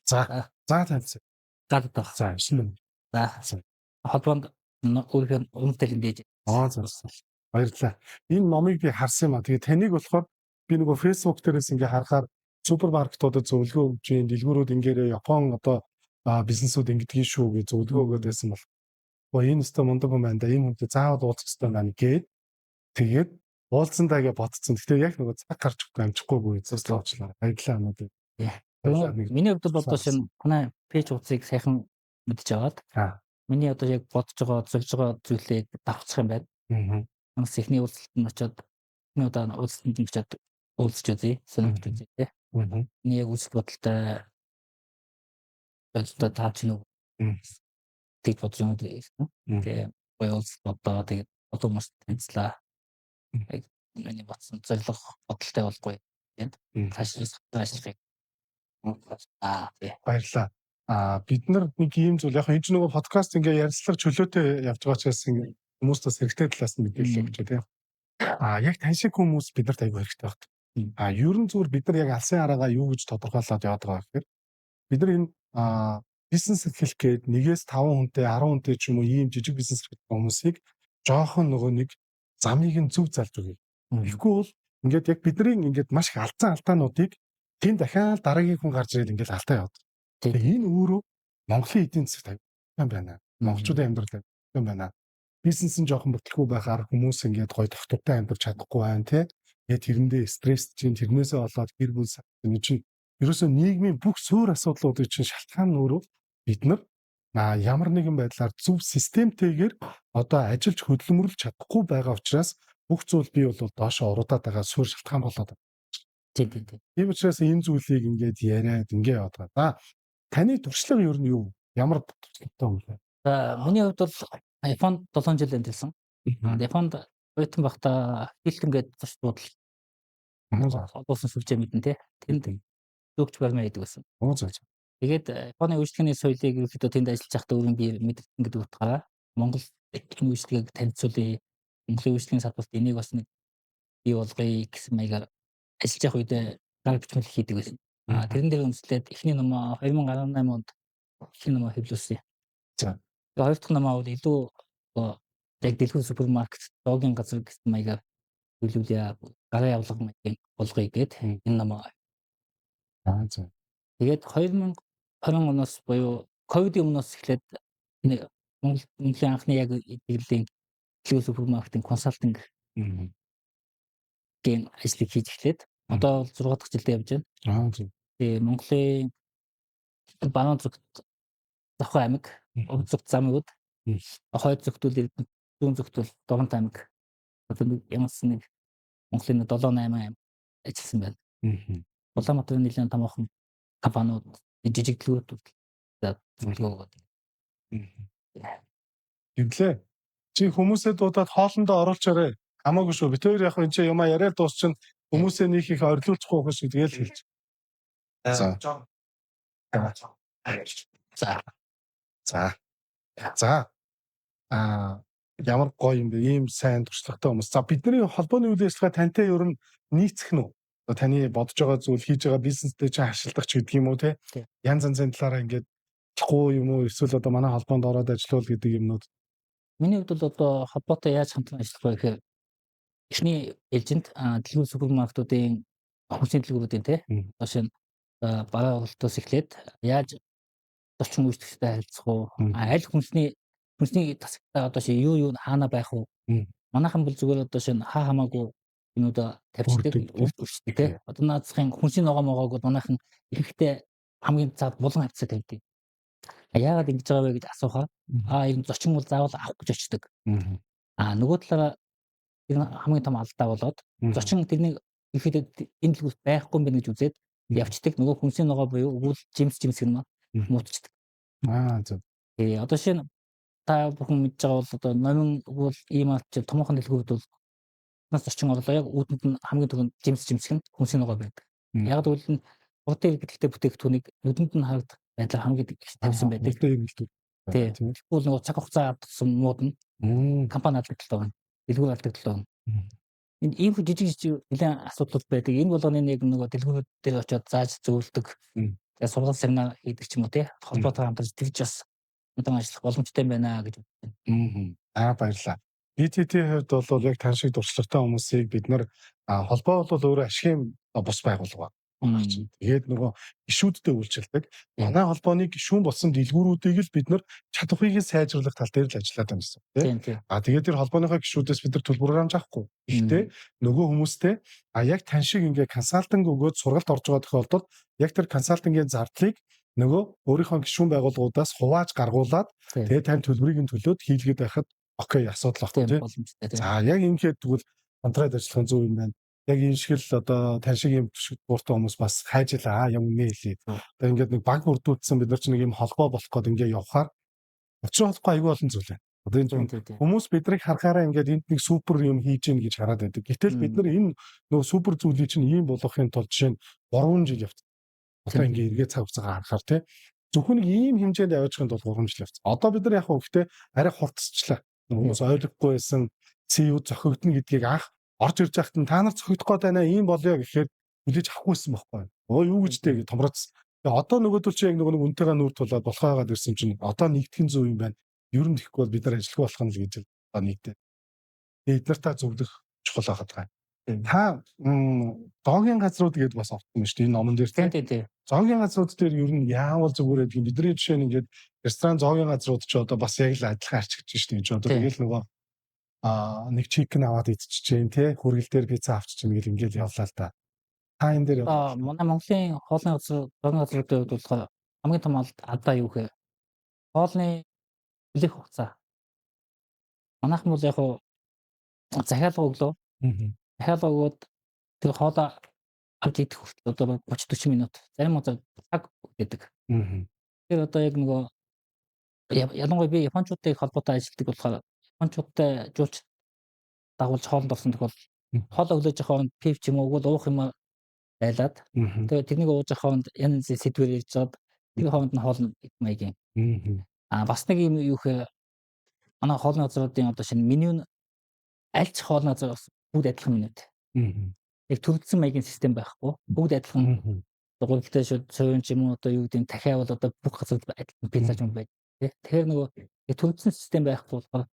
За тавьсан. гаддах. За шинэ. За холбоонд өөрийнхөө үнэтэй ингэж. За. Баярлалаа. Энэ номыг би харсан юм а. Тэгээ таныг болохоор би нөгөө Facebook дээрээс ингээ харахаар супермаркетуудад зөвлөгөө өгч юм, дэлгүүрүүд ингээрээ Япон одоо бизнесүүд ингэдэгий шүү гэж зөвлөгөө өгöd байсан бол. Энэ өстө мундаг юм байна да. Энэ хүнтэй заавал уулзах хэрэгтэй байна гээд тэгээд уулзсандаа гэж бодсон. Гэхдээ яг нөгөө цаг гарч амжихгүйгүй зөвслөөчлаа. Баярлалаа өнөөдөр. Миний хувьд бол одоо шинэ манай пэйж утсыг сайхан мэдж аваад миний одоо яг бодож байгаа зөвлөж байгаа зүйлийг давхцах юм байна. Манайс ихний уулзалтанд очиод энэ удаа уулзалтанд очиод уулзч үзье. Сонирхож үзье тий. Миний яг үзэл бодолтой одоо таач нүг тэг бодож юм дээ. Тэгээ уулзалт одоо тэгээд одоо маш танилцлаа. Яг миний батсан зорилго бодолтой болгүй. Цаашаа баярлалаа. Бид нар нэг ийм зүйл яг энэ ч нөгөө подкаст ингээ ярилцлага чөлөөтэй явж байгаа ч гэсэн ингээ хүмүүст бас хэрэгтэй талаас нь мэдээлэл өгч тийм. Яг тань шиг хүмүүс биднэрт аягүй хэрэгтэй байна. Ерөн зүгээр бид нар яг алсын хараагаа юу гэж тодорхойлоод яваад байгаа гэхээр бид нар энэ бизнес эрхлэх гээд 1-5 хүнтэй 10 хүнтэй ч юм уу ийм жижиг бизнес эрхлэх хүмүүсийг жоохон нөгөө нэг замыг нь зөв залж өгье. Тэгэхгүй бол ингээд яг бидний ингээд маш их алдаануудыг тийм дахиад дараагийн хүн гарч ирээд ингээд алдаа яваад. Тэгээ энэ өөрөө Монголын эдийн засагт тавьсан байна. Монголчуудын амьдралд тавьсан байна. Бизнес нь жоохон бүтлгүй байхаар хүмүүс ингээд гоё тогтвортой амьдрч чадахгүй байна тий. Тэгээд тэрэндээ стресс чинь тэрнээсээ болоод гэр бүл энэ чинь ерөөсөө нийгмийн бүх суурь асуудлуудыг чинь шалтгаан нь өөрөө бид нар ямар нэгэн байдлаар зөв системтэйгээр одоо ажиллаж хөдөлмөрлөж чадахгүй байгаа учраас бүх зүйл бий бол доошоо уруудаад байгаа суурь шалтгаан болоод байна. Тийм учраас энэ зүйлийг ингээд яриад ингээ яваад байгаа. Таны туршлага ер нь юу? Ямар туршлагатай юм бэ? За миний хувьд бол iPhone 7 жил амьдсан. iPhone ойтон багта хилтэн гээд зурч бодол. Олсон сүлжээ мэдэн тий. Тэнд зөвч барьмаа гэдэг байсан. Тэгээд iPhone-ы үйлчлэгээний соёлыг ерөөхдөө тэнд ажиллаж байхдаа өөрөө би мэдэрсэн гэдэг утгаараа Монгол техникийн үйлчлэгийг танилцуулъя. Монголын үйлчлэгийн салбарт энийг бас нэг бий болгоё гэсэн маягаар ажиллаж явах үед гар бичмэл хийдэг байсан. Тэрэн дээр өмслээд эхний ном 2018 онд эхний ном хэвлүүлсэн. За. Хоёр дахь ном бол илүү яг дэлгүүр супермаркет доогийн газар гэсэн маягаар хэвлүүлээ. Гарын явлага маягийг болгоё гэд энэ ном. За. Тэгээд 2020 оноос буюу ковидын өмнөөс эхлээд Монголын анхны яг дэлгүүрийн супермаркетинг консалтинг гийн ажлыг хийж эхлээд одоо 6 дахь жилдээ явж байна. Тэгээ Монголын Банан зүгт Завхан аймаг, Өг зүгт Замууд, хойд зүгтүүл зүүн зүгтүүл Дорнот аймаг. Одоо ямарс нэг Монголын 7-8 аймаг ажилласан байна. Улаанбаатарын нэлээд томоохон компаниуд жижиг дэлгүүрүүд зөвлөгөө өгöd. Тэглээ. Чи хүмүүсээ дуудаад хоолндоо оруулчаарай. Хамаагүй шүү. Бид хоёр яг энэ ч юм яриад дуусчин хүмүүсээ нэг их орилуулчихгүй байх шүү тэгэл хэлж. За. Ямар гоё юм бэ? Ийм сайн туршлагатай хүмүүс. За бидний холбооны үйл ажиллагаа тантай ер нь нийцэх нь үү? Таны бодож байгаа зүйл хийж байгаа бизнестэй чи харшилдаг ч гэдэг юм уу те? Янз янзын талаараа ингээд болохгүй юм уу? Эсвэл одоо манай холбоонд ороод ажиллавал гэдэг юмнууд. Миний хувьд бол одоо холбоотой яаж хамтран ажиллах вэ гэхээр эхний эйжент дэлгүүр супермаркетуудын хүнсний дэлгүүрүүдийн те жишээ нь бараа оролтоос эхлээд яаж зочин үйлчлэгчтэй харилцах уу? Аль хүнсний тасагтаа одоо ши юу хаана байх уу? Манайхан бол зүгээр одоо шин хамаагүй юмудаа тавьчихдаг үйлчлэгчтэй те. Одоо наадсахын хүнсний ногоо могоог бол манайхан ихэвчлэн хамгийн цаад булан хавцаа тавьдаг. Яагаад ингэж байгаа вэ гэж асуухаар энэ зочин бол заавал авах гэж очдөг. Нөгөө талаараа энэ хамгийн том алдаа болоод зочин тэрнийг ихэвчлэн энэ дэлгүүрт байхгүй юм байна гэж үзээд явцдаг. Нөгөө хүнсний ногоо буюу өгвөл жимс гэнэ муутчихдаг. Зөв. Одоо шинэ та бүхэн мэдж байгаа бол одоо номин өгвөл ийм ач томоохон дэлгүүрүүд бол нас зочин орлоо яг үүдэнд нь хамгийн түрүүнд жимсгэн хүнсний ногоо байдаг. Яг тэгвэл урдын гэдэгтэй бүтээгдэхүүнийг нүдэнд нь харагдах байдлаар хамгийн тавьсан байдаг. Тийм. Тэгвэл нөгөө цаг хугацаа авсан мууд нь компани алдагдaltaа байна. Дэлгүүр алдагдaltaа байна. Энэ ийм жижиг нэлээд асуудлууд байдаг. Энэ болгоны нэг нөгөө дэлгүүрүүд дээр очиод зааж зөвлөдөг. Тэгээ сургууль семинар хийдэг ч юм уу те холбоотой хамтарч тэгж бас удаан ажиллах боломжтой байна гэж бодсон. Баярлалаа. BTT-ийн хувьд бол яг тань шиг туршлагатай хүмүүсийг бид нар холбоо бол өөрөө ашигын бус байгууллага байна. Тэгээд нөгөө гишүүдтэй үйлчилдэг. Манай холбооны гишүүн болсон дэлгүүрүүдийг л бид нар чадварыг сайжруулах тал дээр л ажиллаад байна гэсэн тийм. Тэгээд тэр холбооныхоо гишүүдээс бид нар төлбөр хамж авахгүй. Гэхдээ нөгөө хүмүүстэй яг тань шиг ингээ консалтинг өгөөд сургалт орж байгаа тохиолдолд яг тэр консалтингийн зардлыг нөгөө өөрийнхөө гишүүн байгууллагуудаас хувааж гаргуулад тэгээд тань төлбөрийг нь төлөөд хийлгээд байхад окей асуудал баггүй тийм. За яг ингээд тэгвэл контракт ажиллах зөв юм байна. Яг энэ шиг л одоо тань шиг юм дууртай хүмүүс бас хайжлаа юм нэ хэлээ. Одоо ингээд нэг баг бүрдүүлсэн бид нар ч нэг юм холбоо болох гээд ингээд явхаар учир болохгүй аюул олон зүйл байна. Одоо энэ хүмүүс бидрийг харахаараа ингээд энд нэг супер юм хийж гин гэж хараад байдаг. Гэтэл бид нар энэ нөгөө супер зүйлийг чинь ийм болгохын тулд жишээ нь 3 жил явц. Одоо ингээд эргээ цаг хугацаагаа харахаар тийм зөвхөн нэг ийм хэмжээнд явж байхын тулд 3 жил явц. Одоо бид нар яг гэхдээ арай хурцчлаа. Хүмүүс ойлгохгүй байсан CEO зохигдно гэдгийг анх орж ирж байхад нь та нар зохигдох гээд байна ийм болёо гэхээр хүлээж авахгүйсэн байхгүй. Юу гэж тэг томроц. Тэгээ одоо нөгөөдөл чи яг нэг үнтэйгээ нүүр тулаад болохоогоод ирсэн чинь одоо нэгтгэн зөв юм байна. Ер нь тэгэхгүй бол бид нар ажиллах болох нь л гэж одоо нэгдэ. Бид нар та зөвлөх чухал байхад байгаа. Та доогийн газрууд гээд бас автсан шүү дээ энэ номон дээр тийм. Зоогийн газрууд дээр ер нь яавал зүгээр гэдэг бидний жишээ нь ингээд ресторан зоогийн газрууд ч одоо бас яг л адилхан арчигч шүү дээ. Одоо тэгэл нөгөө нэг чикен аваад идчихээн тий хүргэл дээр пицца авчихсан гэл ингээд явлаа л да. Та энэ дээр манай Монголын хоолны газар зоогийн газруудын хувьд болохоор хамгийн том алдаа юу гэхээр хоолны үлэх хугацаа. Манайхан бол яг хуу захиалга өглөө. Захиалга өгөөд тэр хоолоо авч идэх хүртэл одоо 30-40 минут зарим газар цаг өгдөг. Тэр одоо яг нөгөө ялангуяа би японочдыг холбоотой ажилладаг болохоор японочдтай жуулч дагуулж хоолнд орсон тохиол хоолоо өглөөж хооронд пив ч юм уу уух юм байлаад тэгээ тэрнийг ууж хооронд янз янз сэдвэр ярьж чад тэр хооронд нь хоол идэх маягийн. Бас нэг юм юу гэхээр манай хоолны газруудын одоо шинэ меню нь аль ч хоолны газар бүгд адилхан менюд. Яг төрөлдсөн маягийн систем байхгүй. Бүгд адилхан. Гурлтай шууд цовын ч юм уу одоо юу гэдэг нь дахиад бол одоо бүх газар адилхан пизза ч юм байна. Тэгэхээр нөгөө төрөлдсөн систем байхгүй болохоор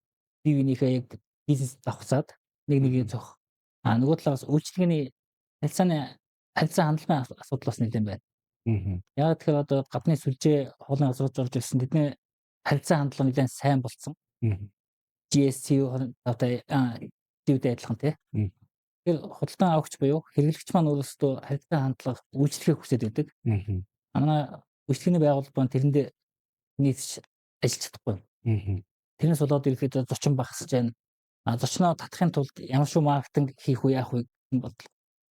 бие биенийхээ яг бизнес давхцаад нэг зөх. Нөгөө талаас үйлчлэгээний харилцааны хандлагын асуудал бас нэлээд байна. Яг тэгэхээр одоо гадны сүлжээ хоолны газрууд орж ирсэн тэдний харилцаа хандлага нэлээд сайн болсон. GSC одоо дэвдээ адилхан тий. Тэгэхээр худалдан авахч буюу хэрэглэгч маань өөрөөсөө харилцаа хандлага үйлчлэгээ хүсэж байдаг. Манай үйлчлэгээний байгууллага тэрэндээ нийцж ажиллаж чадахгүй. Тэрнээс болоод ирэхэд зочин багасж байна. Зочноо татахын тулд ямар шүү маркетинг хийх үү яах вэ гэсэн бодол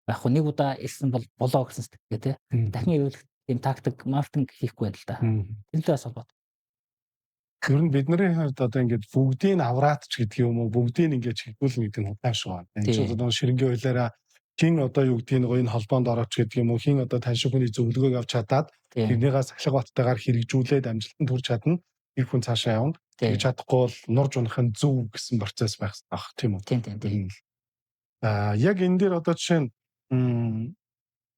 байхгүй. Нэг удаа ирсэн бол болоо гэсэн сэтгэлгээ тий. Дахин ирүүлэх тийм тактик маркетинг хийхгүй байна л да. Тэрнээс холбоотой. Ер нь бидний хувьд одоо ингээд бүгдийг авраад ч гэдэг юм уу бүгдийг ингээд чиглүүлнэ гэдэг нь удаан шүү. Энэ ч одоо ширэнгийн хуулиараа хин одоо юу гэдгийг нөгөө энэ холбоонд орооч гэдэг юм уу хин одоо таньшиг хүний зөвлөгөөг авч чадаад тэрнийгээс ахлах баттайгаар хэрэгжүүлээд амжилтанд хүрч чадна. Тэр хүн цаашаа явна. Тэгж чадахгүй бол нурж унах нь зөв гэсэн процесс байх тийм үү? Тийм. Яг энэ дээр одоо жишээ нь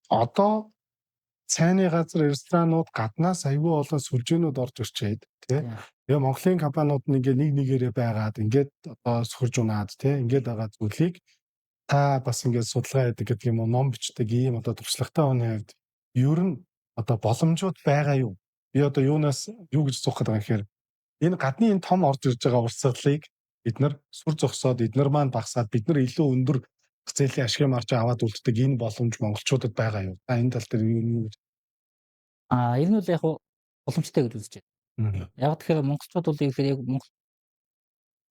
одоо цайны газар ресторанууд гаднаас аюул олон сүлжээнүүд орж ирчээд тий. Тэгээ Монголын компаниуд нэг нэгээрээ байгаад ингээд одоо сөхөрж унаад тий ингээд байгаа зүйлийг та бас ингээд судалгаа хийдэг гэдэг юм уу ном бичдэг ийм одоо туршлагатай хүний хувьд ер нь одоо боломжууд байгаа юу? Би одоо юунаас юу гэж зурх гэдэг юм гэхээр энэ гадны энэ том орж ирж байгаа урсгалыг бид нар сүр зогсоод эднэр маань багасаад бид нар илүү өндөр зээлийн ашигын марж аваад үлддэг энэ боломж монголчуудад байгаа юу? Та энэ тал дээр юу гэж ер нь бол яг боломжтой гэж үзэж байна. Яг тэгэхээр монголчууд бол яг Монгол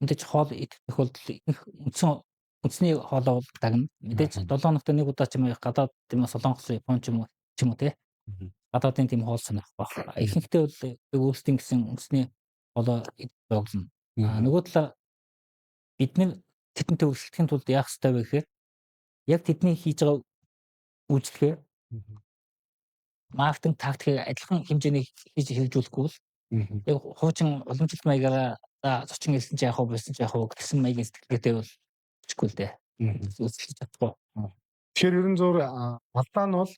мэдээж хоол идэх тохиолдол үндэсний хоолоо дагна. Мэдээж 7 хоногт нэг удаа ч юм уу гадаад тийм Солонгос, Япон ч юм уу тий. Гадаадын тийм хоол сонирх байх. Ихэнхдээ бол өөрсдийн гэсэн үндэсний хоолоо идэх болно. Нөгөө талаар бид нар тэдэнтэй өрсөлдөхийн тулд яах ёстой вэ гэхээр яг тэдний хийж байгаа үйлчлэгээ маркетинг тактикийг адилхан хэмжээний хийж хэрэгжүүлэхгүй бол яг хуучин уламжлалт маягаараа зочин хэлсэн ч яах вэ байсан ч яах вэ гэсэн маягийн сэтгэлгээтэй бол бичихгүй л дээ. Үзүүлж чадахгүй. Тэгэхээр ерөн зур алдаа нь бол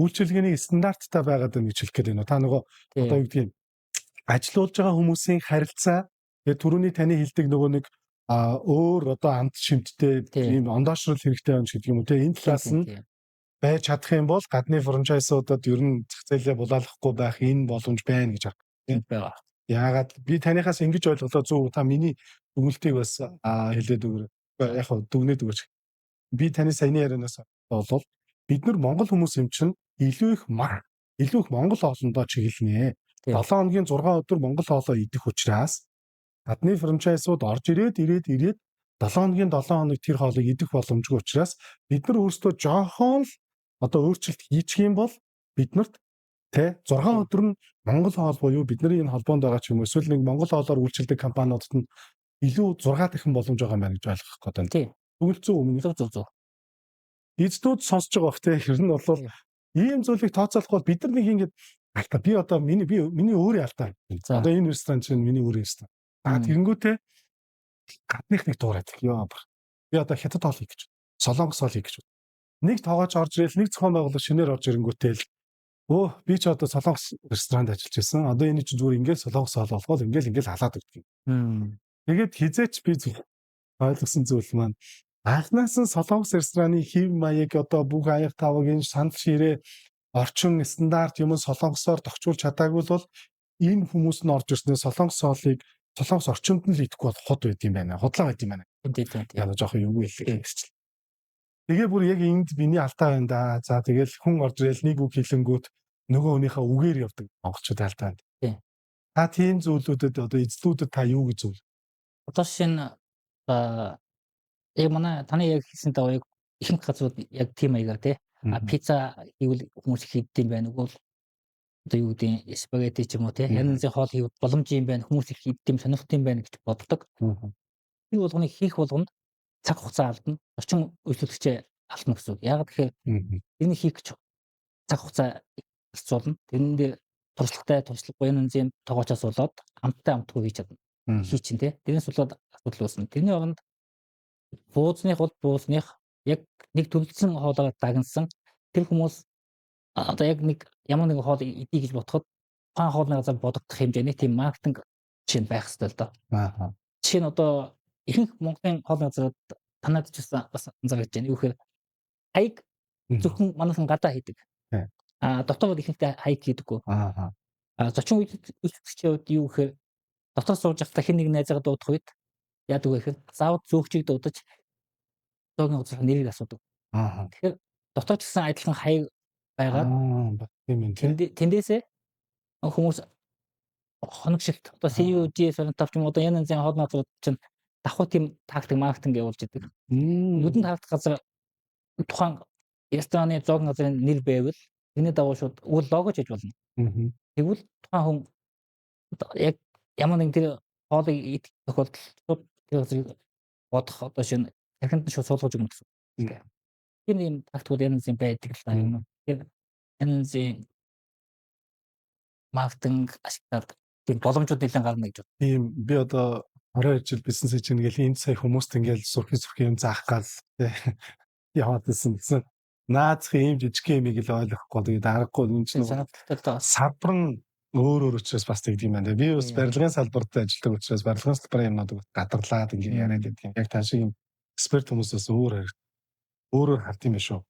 үйлчилгээний стандарттай байгаад байна гэж хэлэх гээд байна. Та нөгөө одоо юу гэдгийг ажилуулж байгаа хүмүүсийн харилцаа тэгээ түрүүний таны хэлдэг нөгөө нэг өөр одоо амт шимттэй ийм ондоошрол хэрэгтэй байна гэдэг юм уу те энэ талаас нь байж чадах юм бол гадны франчайзуудад ер нь зах зээлээ булаалгахгүй байх энэ боломж байна гэж байгаа. Яагаад би таныхаас ингэж ойлголоо зөв та миний дүгнэлтийг бас хэлээд өгөр. Яг хөө дүгнээд өгөөч. Би таны саяны ярианаас болов бид нар монгол хүмүүс юм чинь илүү их монгол хоолндоо чиглэнэ. 7 хоногийн 6 өдөр монгол хоолоо идэх учраас гадны франчайзууд орж ирээд 7 хоногийн 7 хоног тэр хоолыг идэх боломжгүй учраас бид нар өөрсдөө жоохон л одоо өөрчлөлт хийчих юм бол биднэрт 6 өдөр нь монгол хоол буюу бидний энэ холбоонд байгаа ч юм уу эсвэл нэг монгол хоолоор үйлчилдэг компаниудад нь илүү 6 дахин боломж байгаа юм байна гэж ойлгох гээд байна. Тийм. Тэгвэл зөв. Эзнүүд сонсож байгаа бох те ер нь бол ийм зүйлийг тооцоолох бол бид нар нэг ингэж алдаа би одоо миний өөрийн алдаа. Одоо энэ ресторан чинь миний өөрийн ресторан. Тэгэнгүүтээ гадных нэг дуурайд ёо. Би одоо хятад хоол хийх гэж. Солонгос хоол хийх гэж. Нэг тоогооч орж ирэл нэг зохион байгуулалт шинээр орж ирэнгүүтээ л би ч одоо солонгос ресторанд ажиллаж байсан. Одоо энэ чинь зүгээр ингээл солонгос хоол болгоод ингээл халаад өгдөг. Тэгээд хизээч би ойлгосон зүйл маань анхнаас нь солонгос рестораны хэв маяг одоо бүх аяг тавгийн санал ширээ орчин стандарт юм солонгосоор тогтчулж чадаагүй бол энэ хүмүүс нь орж ирснээр солонгос хоолыг солонгос орчинд нь л идэхгүй бол хот байд юм байна. Худлаа байд юм байна. Яг жоохон юу хэлэх гэсэн. Тэгээ бүр яг энд миний алдаа байна да. За тэгэл хүн орж ирэл нэг үг хэлэнгүүт нөгөө хүнийхээ үгээр явдаг монголчууд алдаа байна. Тийм. Та тийм зүйлүүдэд одоо эзлүүдэд та юу гэж зүйл? Одоо шинэ манай таны яг хийсэн даа яг ихэнх газрууд яг тийм маягаар тий. Пицца хийвэл хүмүүс хийдэг юм байна. Үгүй одоо юу гэдэг спагетти ч юм уу тий. Янз бүрийн хоол хийх боломж юм байна. Хүмүүс их хийдэг юм сонирхдаг юм байна гэж боддог. Энэ болгоныг хийх болгонд цаг хугацаа алдна. Орчин үйлчлэгчээ алдна гэсэн үг. Яг тэгэхээр энэ хийх гэж цаг хугацаа зарцуулна. Тэрэн дээр туршлагагүй янзын тоогоочоос болоод амтгүй хийж чадна. Хий чин тий. Тэрнээс болоод асуудал үүснэ. Тэрний оронд буузныг яг нэг төрөлцсөн хоолоор дагнсан тэр хүмүүс одоо яг нэг ямар нэгэн хоол идэх гэж бодоход тухайн хоолны газар бодогдох хэмжээний тийм маркетинг чинь байх хэрэгтэй л доо. Жишээ нь одоо ихэнх Монголын хоолны газрууд танад ч бас анзаарч байна. Юу гэхээр хаяг зөвхөн манайхан гадаа хийдэг. Дотоод ихэнхдээ хаяг хийдэггүй. Зочин үйлчлэгчийн хувьд юу гэхээр дотоод сууж байхдаа хэн нэг найзаагаа дуудах үед яадаг вэ гэхээр заавал зөөгчийг дуудаж зоогийн газрын нэрийг асуудаг. Тэгэхээр дотоод ч гэсэн адилхан хаяг байгаад тэндээсээ хүмүүс хоног шилт одоо CUG сонирхолтой юм одоо янзын хоолны газрууд чинь давхар тийм тактик маркетинг явуулж идэг. Нүдэнд харагдах газар тухайн рестораны зоогийн газрын нэр байвал энэ дагуу шууд үл логож хийж болно. Тэгвэл тухайн хүн яг ямар нэг тэр хоолыг идэх тохиолдолд тэр газрыг бодох одоо шинэ дахинд нь шууд суулгаж өгнө гэсэн. Тийм юм тактикууд янзын байдаг л та юм. Тэгэхээр янзын маркетинг ашиглаад тийм боломжууд нэлээд гарна гэж байна. Тийм би одоо 20 жил бизнес хийж ингээл энд сая хүмүүст ингээл сурах юм заах гал яваад байсан. Наацхийн юм жижиг юм ийг л ойлгохгүй тэгээд аргагүй юм чинь сабран өөр учраас бас тэгдэм байна. Би бас барилгын салбарт ажилладаг учраас барилгын салбарын юмнууд гадарлаад ингээ яриад байдаг юм. Яг таашиг юм эксперт хүмүүсээс өөрөөр хард юм шүү.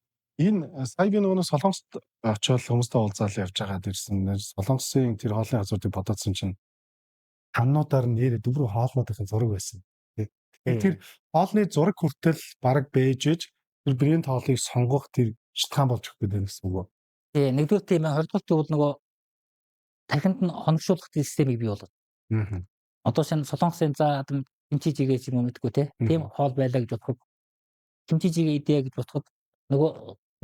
Энэ сая би нөгөө солонгост очиод хүмүүстэй уулзаал явж байгаад ирсэн. Солонгосын тэр хоолны газруудыг бодоодсон чинь хамнуудаар нэр дөрөв хоолнуудын зураг байсан. Тэр хоолны зураг хүртэл бараг бэжж тэр брэнд хоолыг сонгох тэр шалтгаан болж өгөх гэдэг гэсэн үг. Тий, нэгдүгээр тийм хоёрдугаар бол нөгөө дахинд нь хоногшуулах системийг бий болгох. Одоо шинэ солонгосын за кимчи жигээ ч юм уу мэдгүй тийм хоол байлаа гэж бодоход кимчи жигээ идэ гэж бодоход нөгөө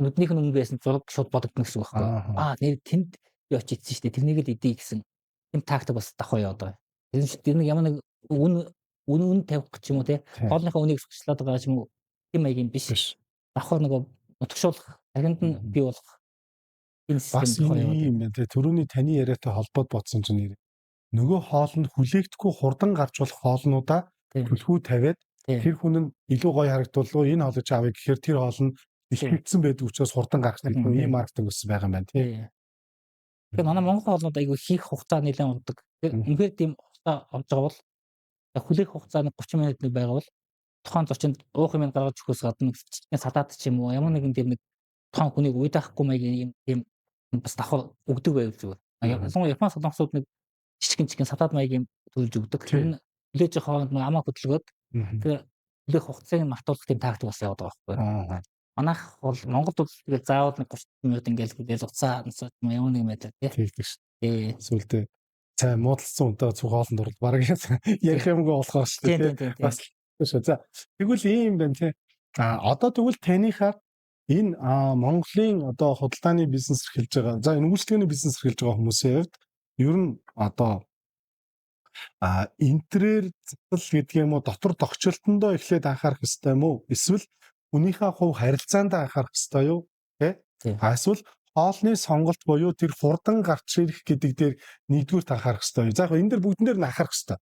нүднийх нь өмнө байсан зураг шууд бодогдно гэсэн үг байхгүй. Нэр тэнд би очиж идсэн шүү дээ. Тэрнийг л идэ гэсэн тийм тактик бас давхаа яваад байгаа. Тэр нэг ямар нэг үн тавих ч юм уу хоолныхаа үнийг сурчлаад байгаа ч юм уу тийм маягийн биш. Давхар нөгөө утгшуулах дахинд нь бий болгох энэ систем юм байна. Төрөний таны яриатай холбоод бодсон чинь нөгөө хоолнд хүлээгдэхгүй хурдан гарч болох хоолнуудаа түлхүү тавиад тэр хүн нь илүү гоё харагдуулгүй энэ хоолыг авъя гэхээр тэр хоол нь ихэгдсэн байдаг учраас хурдан гарах юм ийм маркетинг өссөн байгаа юм байна тий. Тий. Тэгэхээр манай Монгол хоолнууд айгүй хийх хугацаа нэлээд уртдаг. Тэгэхээр үнэхээр тийм хугацаа авч байгаа бол хүлээх хугацаа нэг 30 минут нэг байгаа бол тухайн зочинд уух юм гаргаж өгөхөөс гадна жижигхэн салаад ч юм уу ямар нэгэн тийм нэг тухайн хүнийг уйдаахгүй маягийн тийм бас давхар өгдөг байв зүгээр. Ялангуяа Япон солонгосууд нэг жижигхэн салаад маягийн төлж өгдөг. Тэр нь хүлээж авах хооронд нэг амаа хөдөлгөөд тэр хүлээх хугацааг мартуулах тийм тактик бас яваад байгаа байхгүй. Манайх бол Монголд бол тэгээд заавал нэг 30 минут ингээл уцаа ямар нэг метр тийм шүү. Тий. Сүлдээ цай муудалцсан үнтэй цугааланд орол бараг ярих юмгүй болохоор шүү дээ. Бас шүү. За тэгвэл ийм байна тий. Одоо тэгвэл таныхаар энэ Монголын одоо худалдааны бизнес эрхэлж байгаа. За энэ үйлчлэгээний бизнес эрхэлж байгаа хүмүүсийн хувьд ер нь одоо интерьер зэтэл гэдэг юм уу дотор тогтчлолтондоо эхлээд анхаарах хэрэгтэй юм уу? Эсвэл хүнийхээ хувь харилцаанд анхаарах хэрэгтэй юу? Тэ? Эсвэл хоолны сонголт буюу тэр хурдан гарч ирэх гэдэг дээр нэгдүгээр анхаарах хэрэгтэй юу? За яг энэ дээр бүгдэн дээр нь анхаарах хэрэгтэй.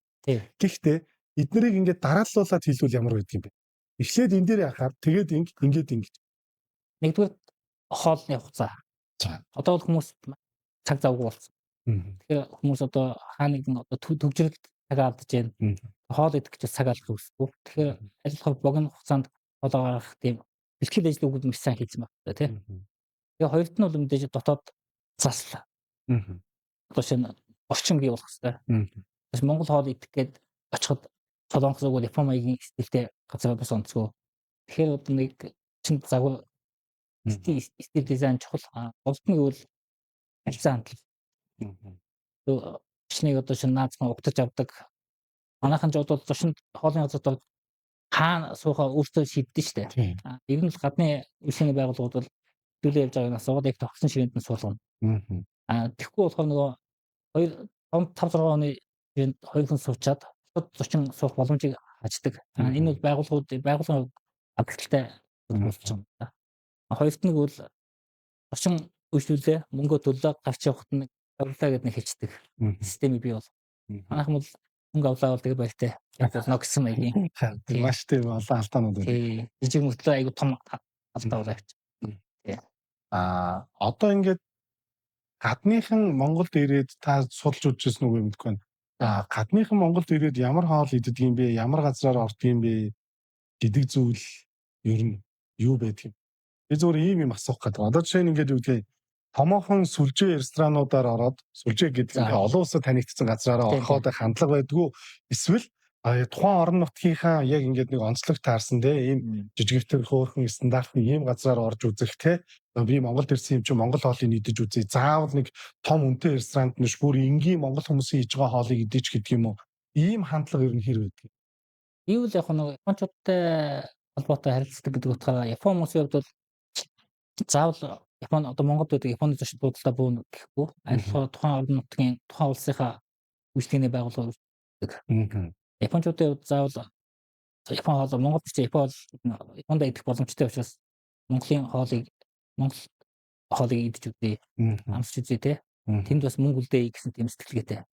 Гэхдээ эднэрийг ингээд дарааллуулаад хэлвэл ямар байдаг юм бэ? Эхлээд энэ дээр анхаар тэгээд ингээд нэгдүгээр хоолны хугацаа. Одоо бол хүмүүс цаг завгүй болсон. Тэгэхээр хүмүүс одоо хаа нэгэн одоо төвжрэлт цаг алдаж байна. Хоол идэх гэж цаг алдах үсгүй. Тэгэхээр аль болох богино хугацаанд хоол гаргах тийм бэлтгэл ажлууд маш сайн хийсэн байна тий. Тэгээ хоёрт нь бол мэдээж дотоод засал. Одоо шинэ орчин бий болох хэрэгтэй. Бас Монгол хоол идэх гээд очиход Солонгос руу Япон маягийн стилтэй газар бас онцгой. Тэгэхээр одоо нэг чин загвар стил дизайн чухал. Голд нь гэвэл харилцаа хандлага. Чиний одоо шинэ наацхан угтаж авдаг. Манайхан ч одоо зочинд хоолны газарт бол хаана суухаа өөртөө шийддэг шүү дээ. Ер нь л гадны үйлчлэгээний байгууллагууд бол төлөө явж байгаа насаад яг тогтсон ширээнд нь суулгана. Тэгэхгүй болохоор нөгөө 5-6 оны ширээнд 2 хүн суучаад зочин суух боломжийг хаждаг. Энэ бол байгууллагын агталтай болчихсон. Хоёрт нь бол зочин үйлчлүүлээ мөнгө төлөө гарч явахт нь авлаа гэдэг нэг хэлцдэг системийг бий бол. Манайхан бол мөнгө авлаа бол тэгээ баяртай. Болно гэсэн маягийн. Маш тийм олон алдаанууд байна. Тий. Жижиг мөртлөө айгу том алдаа болоо явчих. Тий. Одоо ингээд гадныхан Монголд ирээд та судалж үзсэн үг юм мэдгүй байна. Гадныхан Монголд ирээд ямар хоол иддэг юм бэ? Ямар газраар ордог юм бэ гэдэг зүйл ер нь юу байдаг юм? Би зөвхөн ийм юм асуух гэдэг. Одоо жишээ нь ингээд юу гэдгийг томоохон сүлжээ ресторануудаар ороод сүлжээ гэдэг нь олон улсад танигдсан газраараа ороход хандлага байдгүй. Эсвэл тухайн орон нутгийнхаа яг ингээд нэг онцлог таарсан ийм жижигвтер хөөрхөн стандартны ийм газраар орж үзэх те. Би Монголд ирсэн юм чи Монгол хоолыг идэж үзье. Заавал нэг том үнэтэй ресторанд нэш бүр энгийн монгол хүмүүсийн хийж байгаа хоолыг идэж гэдэг юм уу? Ийм хандлага ер нь хэр байдаг? Ивэл яг нэг Япончуудтай холбоотой харилцдаг гэдэг утгаараа Япон хүмүүсийн хувьд бол заавал Япон одоо Монголд байдаг Японы зочид буудалтай буун гэхгүй аль тухайн орон нутгийн тухайн улсынхаа үйлчлэгээний байгууллага үүсгдэг. Япончуудын хувьд заавал Япон хоол Монголд ч Японд идэх боломжтой учраас Монголын хоолыг идэж үзье. Амсч үзье те. Тэнд бас мөнгө үлдээе гэсэн тийм сэтгэлгээтэй.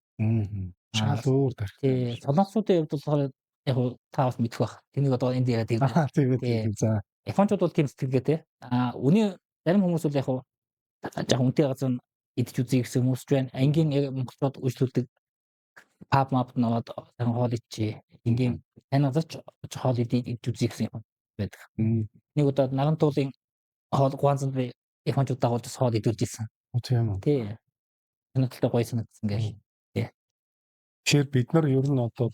Шал өөр тарих. Тий. Солонгосуудын хувьд болохоор яг та бас мэдэх бах. Тэнийг одоо энд яриад тийм. За. Япончууд бол тийм сэтгэлгээтэй. Үний зарим хүмүүс бол яг яг үнэтэй газар идэж үзье гэсэн хүмүүс ч байна. Ангийн монголчууд үйлчлүүлдэг паб мапд наваад хоол идчихье. Ингийн тань газарч хоол идэж үзье гэсэн юм байдаг. Нэг удаа Нарантуулын хоол гуанзанд би Япончууд дагуулж хоол идүүлж ирсэн. Тийм үү. Тий. Өнөөдөлтөө гоё санагдсан гэж. Тий. Тэгэхээр бид нар ер нь одоо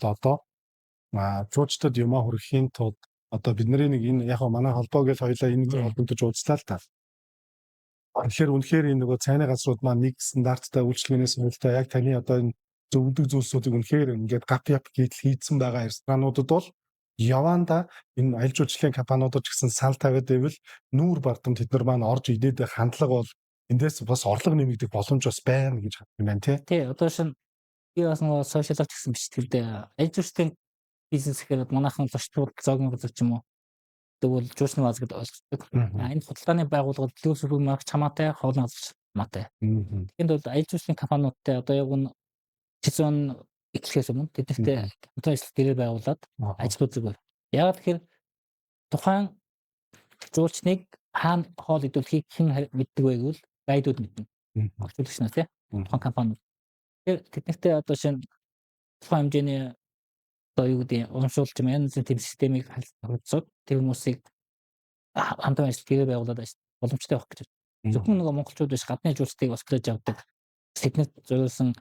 жуучдад юмаа хүргэхийн тулд одоо бидний нэг энэ яг манай холбоо гэж хоёлаа энэ холбогдож уулзлаа л та. Тэгэхээр үнэхээр энэ нөгөө цайны газрууд маань нэг стандарттай үйлчлэгээс хөлтэй яг таны одоо энэ зөвлөдөг зүйлсүүдийг үнэхээр ингээд гап хийдсэн байгаа ресторануудад бол яванда энэ аялал жуулчлалын компаниудад ч гэсэн сал тавиад байвал нүүр бардам тэд нар маань орж идээд байх хандлага бол эндээс бас орлого нэмэгдэх боломж бас байна гэж харах юм байна тий. Одоо шинэ би бас нөгөө сошиалч гэсэн бичтгэлдээ аялал жуулчлалын бизнес гэхээр манайхан зочдод зоогийн газар ч юм уу тэгвэл жуучны бааз гэдэг ойлгочтой. Энэ худалдааны байгууллагууд төлөв супермаркет чамаатай хоолны газар чамаатай. Тэгэхэд бол аялал жуулчлалын компаниудтай одоо яг нь сезон эхлэхээс өмнө тэднэртэй хамтран ажиллах гэрээ байгуулад ажиллах зүгээр. Яг тэгэхээр тухайн жуулчныг хаана хоол идүүлэхийг хэн мэддэг вэ гэвэл гайдууд мэднэ. Орчуулагч нар тийм тухайн компани. Тэгэхээр тэднэртэй одоо шинэ тухайн хэмжээний одоо юу гэдэг урамшуулж юм янз бүрийн тийм системийг хилцоод тэр хүмүүсийг хамтан ажиллах байгуулад боломжтой байх гэж. Зөвхөн нөгөө монголчууд биш гадны жуулчдыг бас клэж авдаг. Тэднэрт зориулсан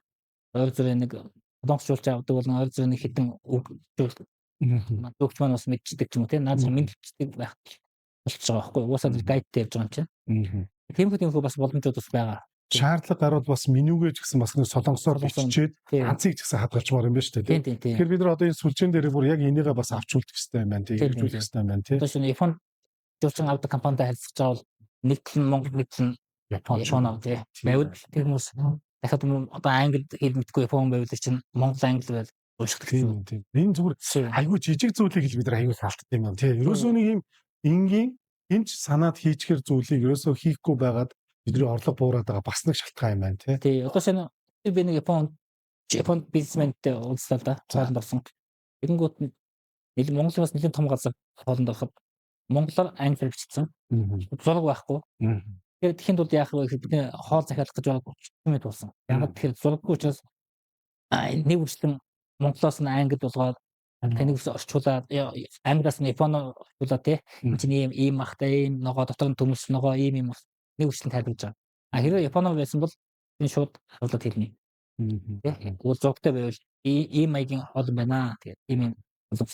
ойр зүрийн нэг солонгос жуулч авдаг бол ойр зүрийн хэдэн үг жуул дүүгч маань бас мэдчихдэг ч юм уу тийм наад зам мэдчихдэг байх болчих байгаа байхгүй. Уусаад гайдтай явж байгаа юм чинь. Тиймэрхүү бас боломжууд бас байгаа. Шаардлага гарвал бас менюгээ ч гэсэн бас нэг солонгосоор биччихээд ганцыг ч гэсэн хадгалчмаар юм байна шүү дээ. Тэгэхээр бид нар одоо энэ сүлжээн дээр бүр яг энийгээ бас авч үлдэх хэрэгтэй юм байна тийм хэрэгжүүлэх хэрэгтэй юм байна тийм. Одоо шинэ iPhone жуулчин авдаг компанитай харилцаж байгаа бол нэг нь Монгол нэг нь Япон авдаг тийм. Байвал тэр хүмүүс дахиад одоо англи хэл мэдгүй Япон байвал чинь Монгол англи байл уушдаг тийм тийм. Энэ зүгээр айгүй жижиг зүйлийг л бид нар айгүй хаалтдаг юм байна тийм. Ерөөсөө нэг юм энгийн энч санаад хийчихэр зүйлийг ерөөсөө хийхгүй байгаад бидний орлого буураад байгаа бас нэг шалтгаан юм байна тий. Одоо шинэ би нэг Японд бизнесментэй уулзлаа да. Цааланд орсон. Тэгэнгүүт нэг Монголын бас нэлийн том газар хоолнд ороход монголоор англи бичсэн. Зураг байхгүй. Тэгэхээр тэхийн тулд яах вэ гэхэд бидний хоол захиалах гэж байгаа юм болсон. Яг тэгэхээр зураггүй учраас нэг үслэн монголоос нь англи болгоод тэнийг орчуулаад англиас нь японоор орчуулаад тий. Энд ийм махтай ийм ногоо дотор нь төмөлс ногоо ийм нэг үслэн тайлбарж байгаа. Хэрвээ японоор байсан бол энэ шууд хавлаад хэлнэ. Уул зургтай байвал ийм маягийн хоол байна. Тэгээд ийм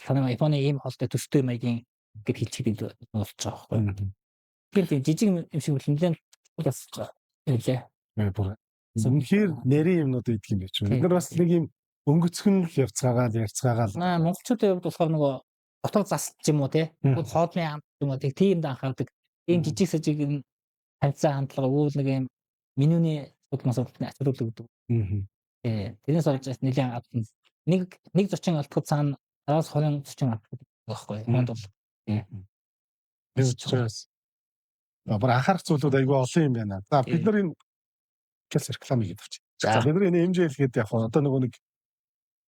танай Японы ийм хоолтой төстэй маягийн гэд хэлчихээд болж байгаа байхгүй. Тэгэхээр жижиг юм шиг хэмлэн бас хэлээ. Үнэхээр нэрийн юмнууд идэх юм биш үү? Бид нар бас нэг юм өнгөцгөн л ярьцгаагаал. Монголчуудын хувьд болохоор нөгөө дотор засч юм уу те? Хоолны хамт юм уу тийм дэ анхаардаг. Ийм жижиг сажиг харьцаа хандлага өвөл нэг юм менюний судалмаас ачаалуулдаг гэдэг. Тэрнээс олж нэлийн нэг зочин алдахад цаана 10-20 зочин алдах байхгүй. Монд бол. Бүр анхаарах зүйлүүд айгүй олон юм байна. За бид нар энэ газ рекламыг хийдэг чи. За бид нар энэ MJ хэлгээд яг одоо нэг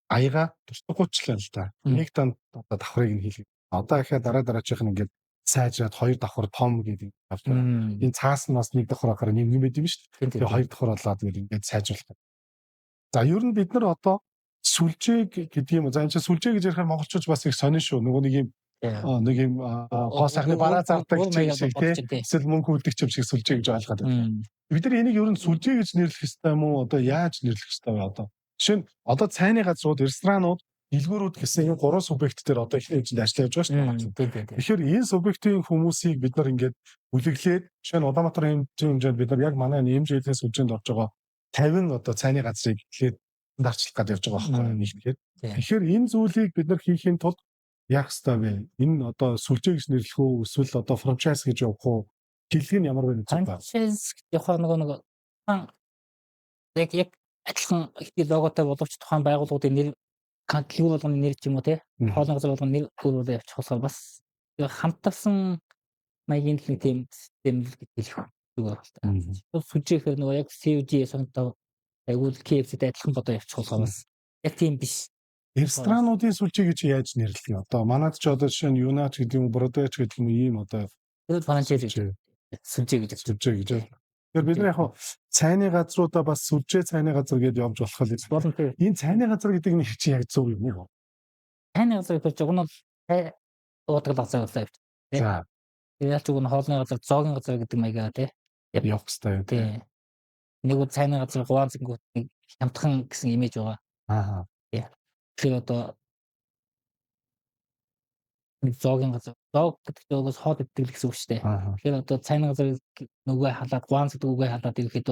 аяга тусдаггүйчлээ л да. Нэг танд одоо давхрыг нь хийлээ. Одоо ихэ дараачих нь ингээд сайжраад хоёр давхар том гэдэг авдаг. Энэ цаас нь бас нэг давхар ахаар нэг юм байд юм шүү дээ. Тэгээ хоёр давхар болоод ингээд сайжруулах. За ер нь бид нар одоо сүлжээ гэдэг юм. За энэ чинь сүлжээ гэж ярихаар монголчууд бас их сонин шүү. Нэг юм хоо сайхны бараа зардаг шиг тийм. Эсвэл мөнгө үлдэх юм шиг сүлжээ гэж ойлгоод байна. Бид нар энийг ер нь сүлжээ гэж нэрлэх ёстой юм уу? Одоо яаж нэрлэх ёстой вэ одоо? Жишээ нь одоо цайны газрууд, ресторанууд, дэлгүүрүүд гэсэн энэ гурван субъект дээр одоо ихний хэмжээнд ажиллаж явж байгаа шүү дээ. Тэгэхээр энэ субъектийн хүмүүсийг бид нар ингээд бүлэглээд жишээ нь Улаанбаатар хэмжээнд бид нар яг манай нэмжээлийн сүлжээнд орж байгаа 50 одоо цайны газрыг эхлээд дарчлах гэж явж байгаа байхгүй нэгтгэхэд. Тэгэхээр энэ зүйлийг бид нар хийхийн тулд яах ёстой вэ? Энэ одоо сүлжээ гэж нэрлэх үү? Эсвэл одоо франчайз гэж явах уу? Хэлхийг нь ямар вэ гэж байна? Франчайз явах нэг яг адилхан их логотой боловч тухайн байгууллагуудын нэр дэлгүүр болгоны нэр ч юм уу те хоолны газар болгоны нэр өөрөөр явчих болохоор бас хамтарсан маягийн нэг тийм систем хэлэх зүгээр байна. Сүлжээхээр нөгөө яг COG сонтой айгуул KFC-тэй адилхан бодоо явчих болохоор бас яг тийм биш. Ресторануудын сүлжээ гэж яаж нэрлэх юм? Одоо манайд ч одоо жишээ нь Юнач гэдэг юм, Бродвей ч гэдэг юм ийм одоо франчайз сүлжээ гэж. Тэгэхээр бид нар яг цайны газруудаа бас сүлжээ цайны газар гэдээ явж болох л болно. Энэ цайны газар гэдэг нь чи яг зөв юм уу? Цайны газар гэж уг нь уудаг газар явж. За. Яаж уг нь хоолны газар, зоогийн газар гэдэг маягаар тий. Явах хэрэгтэй юм. Тий. Нэг уу цайны газар гуанзангууд нэг хямдхан гэсэн имиж байгаа. Аа. Тий. Тэгэхээр одоо нэг зоогийн газар, зоог гэдэг чинь угсаа хоол иддэг гэсэн үг шүү дээ. Тэгэхээр одоо цайны газар нүгэ халаад, гуанз гэдэг үгээ халаад ирэхэд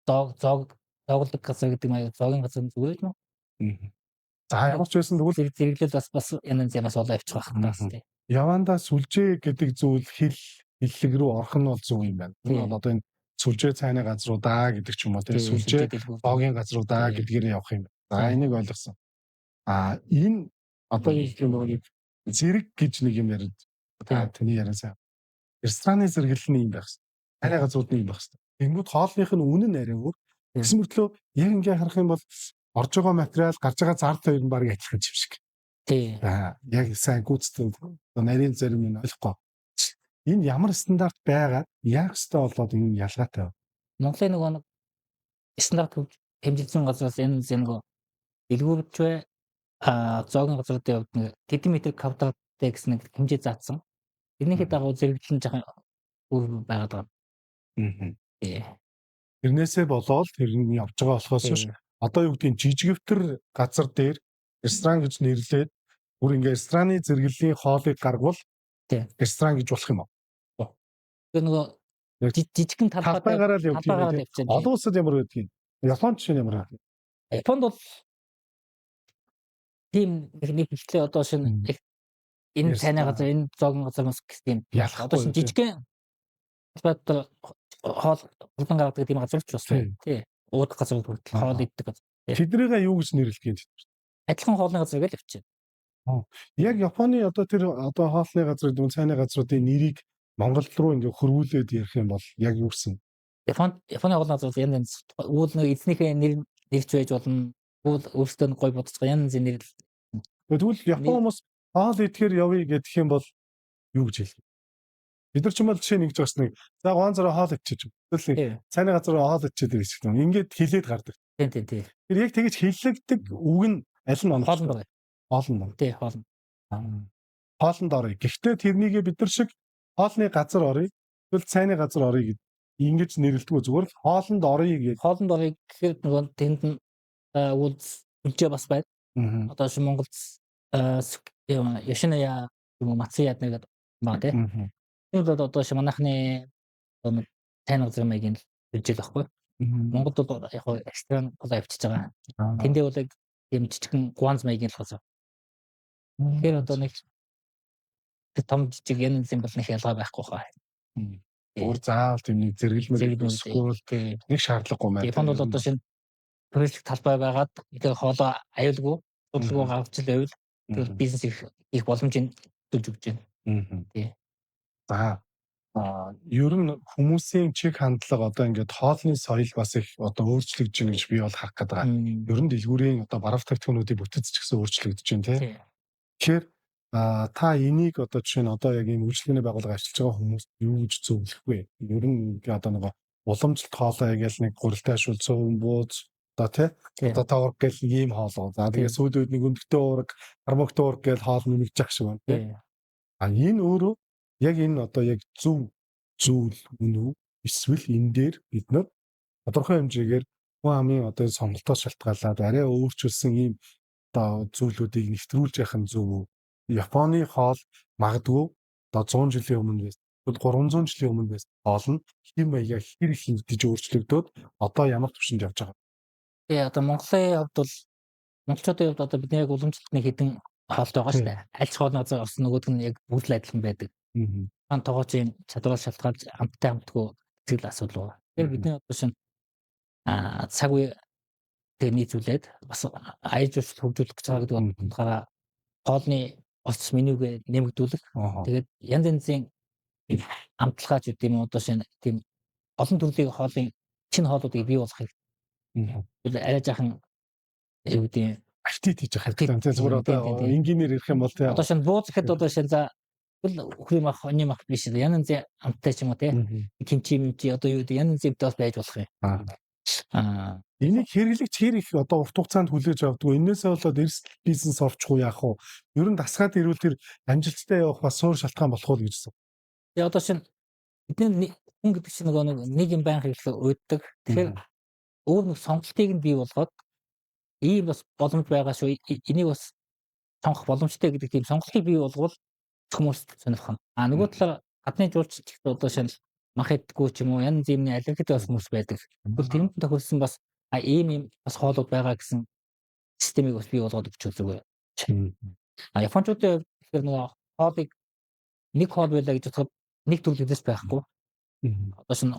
зоогддаг газар гэдэг маяг зоогийн газар зүгээр юм уу? За ямар ч байсан тэгвэл зэрэглэл бас янз янзаас олоо явчих байх таас тий. Явандаа сүлжээ гэдэг зүйл хэллэг рүү орох нь бол зөв юм байна. Энэ одоо энэ сүлжээ цайны газруудаа гэдэг ч юм уу тий. Сүлжээ зоогийн газруудаа гэдгээр явах юм. За энийг ойлгосон. Энэ одоо нэг зэрэг гэж нэг юм яриад таны яриасаа рестораны зэрэглэл нь юм байх хэрэгтэй. Цайны газрууд нь юм байх хэрэгтэй. Тэнгүүд хоолных нь үнэн арай өөр. Гэсэн мөртлөө яг ингээ харах юм бол орж байгаа материал гарч байгаа зар хоёр нь баг адилхан юм шиг. Тий. Яг сайн гүйцэтгэв. Нарийн зарим нь ойлгохгүй. Энэ ямар стандарт байгаа? Яг өстой болоод энэ ялгаатай. Монголын нэг стандарт хэмжилсэн газраас энэ нэг дэлгүүрч бай зоогийн газруудын хувьд нэг тэдэн метр квадраттай гэсэн нэг хэмжээ заасан. Тэрнийхээ дагуу зэрэглэн жоохон өөр байгаад байгаа. Тэрнээсээ болоод тэр нь явж байгаа болохоос ш одоо юу гэдэг нь жижигвтер газар дээр ресторан гэж нэрлээд бүр ингээ рестораны зэрэглэлийн хоолыг гаргавал ресторан гэж болох юм уу? Тэр нөгөө жижигхэн талбайгаараа л явуулдаг. Олон улсад ямар байдаг юм? Японд чинь ямар байдаг? Японд бол тийм нэг ихлээ одоо шинэ энэ цайны газар энэ зоогийн газар мас гэсэн одоо шинэ жижигхэн талбайд хоол хурдан гаргадаг тийм газар ч бас тий уудах газар хүртэл хоол иддэг газар. Тэднийгээ юу гэж нэрлэдэг юм? Адилхан хоолны газар гэж явчихна. Яг Японы одоо тэр одоо хоолны газар гэдэг цайны газруудын нэрийг Монгол руу ингээ хөрвүүлээд ярих юм бол яг юу гэсэн? Японы хоолны газар янз уул нэг эзнийхээ нэрч байж болно. Уул өөрсдөө гой бодож байгаа янз нэр. Тэгвэл Япон хүмүүс хоол идэхээр явъя гэдэг юм бол юу гэж хэлэх вэ? Бид нар ч юм бол жишээ нэгж бас нэг за ганцаараа хоол идчихэж. Тэгэл цайны газар хоол идчихээд ирэх юм. Ингээд хилээд гардаг. Тийм. Тэр яг тэгэж хиллэгдэг үг нь аль нь хоолнд. Хоолнд. Тий, хоолнд. Хоолнд орё. Гэхдээ тэрнийгээ бид нар шиг хоолны газар орё. Тэгвэл цайны газар орё гэд ингэж нэрлэдэг зүгээр л хоолнд орё гэж. Хоолнд орё гэхээр нөгөө тэнд нь үлжээ бас байд. Одоо шин Монголд Яшиная юм Мацияд нэг баа тий. Энэ бол одоо шин манайхны цайны газар маягийн үлжээ л баггүй. Монголд бол яг ресторан бол авчиж байгаа. Тэндээ бол тийм жижигхэн гуанз маягийн л газар. Тэгэхээр одоо нэг том жижиг янз юм бол нэг ялгаа байхгүй хаа. Өөр заавал тийм нэг зэрэглэмэл өсгөөл нэг шаардлагагүй мэн. Японд бол одоо шинэ туристик талбай байгаад тэр хоолоо аюулгүй судалгүй гаргаж л байвал тэр бизнес их боломжийг төлж өгч байна. Тий. За ер нь хүмүүсийн чиг хандлага одоо ингээд хоолны соёл бас их одоо өөрчлөгдөж байна гэж би бол харах гээд байгаа. Ер нь дэлгүүрийн одоо барав тавьтгуудын бүтэц ч гэсэн өөрчлөгдөж байна тий. Тэгэхээр та энийг одоо жишээ нь одоо яг ийм үйлчлэгээний байгууллага ажиллаж байгаа хүмүүс юу гэж зөвлөх вэ? Ер нь одоо нэг уламжлалт хоолой яг л нэг гурилтай шул цөөн бууз одоо тий одоо тавар гэл ийм хоолоо. За тэгээ сүүлийн үед нэг өндөртэй уураг, хармогтой уураг гэл хоол нэмэгдэж ах шиг байна тий. Энэ өөрөө яг энэ одоо яг зөв зүйл үнэ үү? Эсвэл энэ дээр бид нар тодорхой хэмжээгээр хүн амын одоо сонголтоос шалтгаалаад арай өөрчилсөн ийм одоо зүйлүүдийг нэвтрүүлж явах нь зөв үү? Японы хоол магадгүй одоо 100 жилийн өмнө байсан. 300 жилийн өмнө байсан. Хоол нь хэм маягаар хэр их хэмжиж өөрчлөгдөөд одоо ямар төвшөнд явж байгаа. Тэгээ одоо Монголын хувьд бол монголчуудын хувьд одоо бидний яг уламжлалтны хэдэн хоолт байгаа шүү дээ. Аль ч хоолны газар орсон нөгөөд нь яг бүгд л адилхан байдаг. Хаан тогоочийн чадвараас шалтгаалж амттай амтгүй зэрэг асуудал байна. Тэгэхээр бидний одоо шинэ цаг үе тэг нийцүүлээд бас аяж ус хөгжүүлэх гэж байгаа гэдэг утгаараа хоолны оц менюгээ нэмэгдүүлэх. Тэгээд янз янзын амтлагаач гэдэг юм одоо шинэ тийм олон төрлийн хоолын шинэ хоолуудыг бий болгох хэрэгтэй. Арай жаахан юу гэдэг аппетит хийж байгаа хэрэгтэй. Зүгээр одоо энгийнээр ирэх юм бол одоо шинэ бууз гэхэд одоо шинэ за хөрөм ах оны мах биш янз янзын амттай ч юм уу тий кимчи одоо юу гэдэг янз янзын бас байж болох юм. Энийг хэрэглэгч хэр их одоо урт хугацаанд хүлээж авдаг. Энээсээ болоод эрсдэл бизнес орчих уу яах вэ? Ер нь дасгаад ирвэл тэр амжилттай явах бас суур шалтгаан болох уу гэж. Тэгээ одоо шинэ бидний хүн гэдэг чинь нэг юм байнга хэрэглэх өөддөг. Тэгэхээр өөр нэг сонголтыг нь бий болгоод ийм бас боломж байгаа шүү. Энийг бас сонгох боломжтой гэдэг тийм сонголтыг бий болгоод хүмүүс сонирхох. Нөгөө талаар гадны жуулч одоо шинэ мах идэггүй ч юм уу янз бүрийн аллергитэй бас хүмүүс байдаг. Тэгвэл тэрнтэй тохиолсон бас ийм бас хоолууд байгаа гэсэн системийг бас бий болгоод өгч үзэв. Японочдын тэгэхээр нөгөө хоолыг нэг хоол байлаа гэж бодоход нэг төрлөөс байхгүй. Одоо шин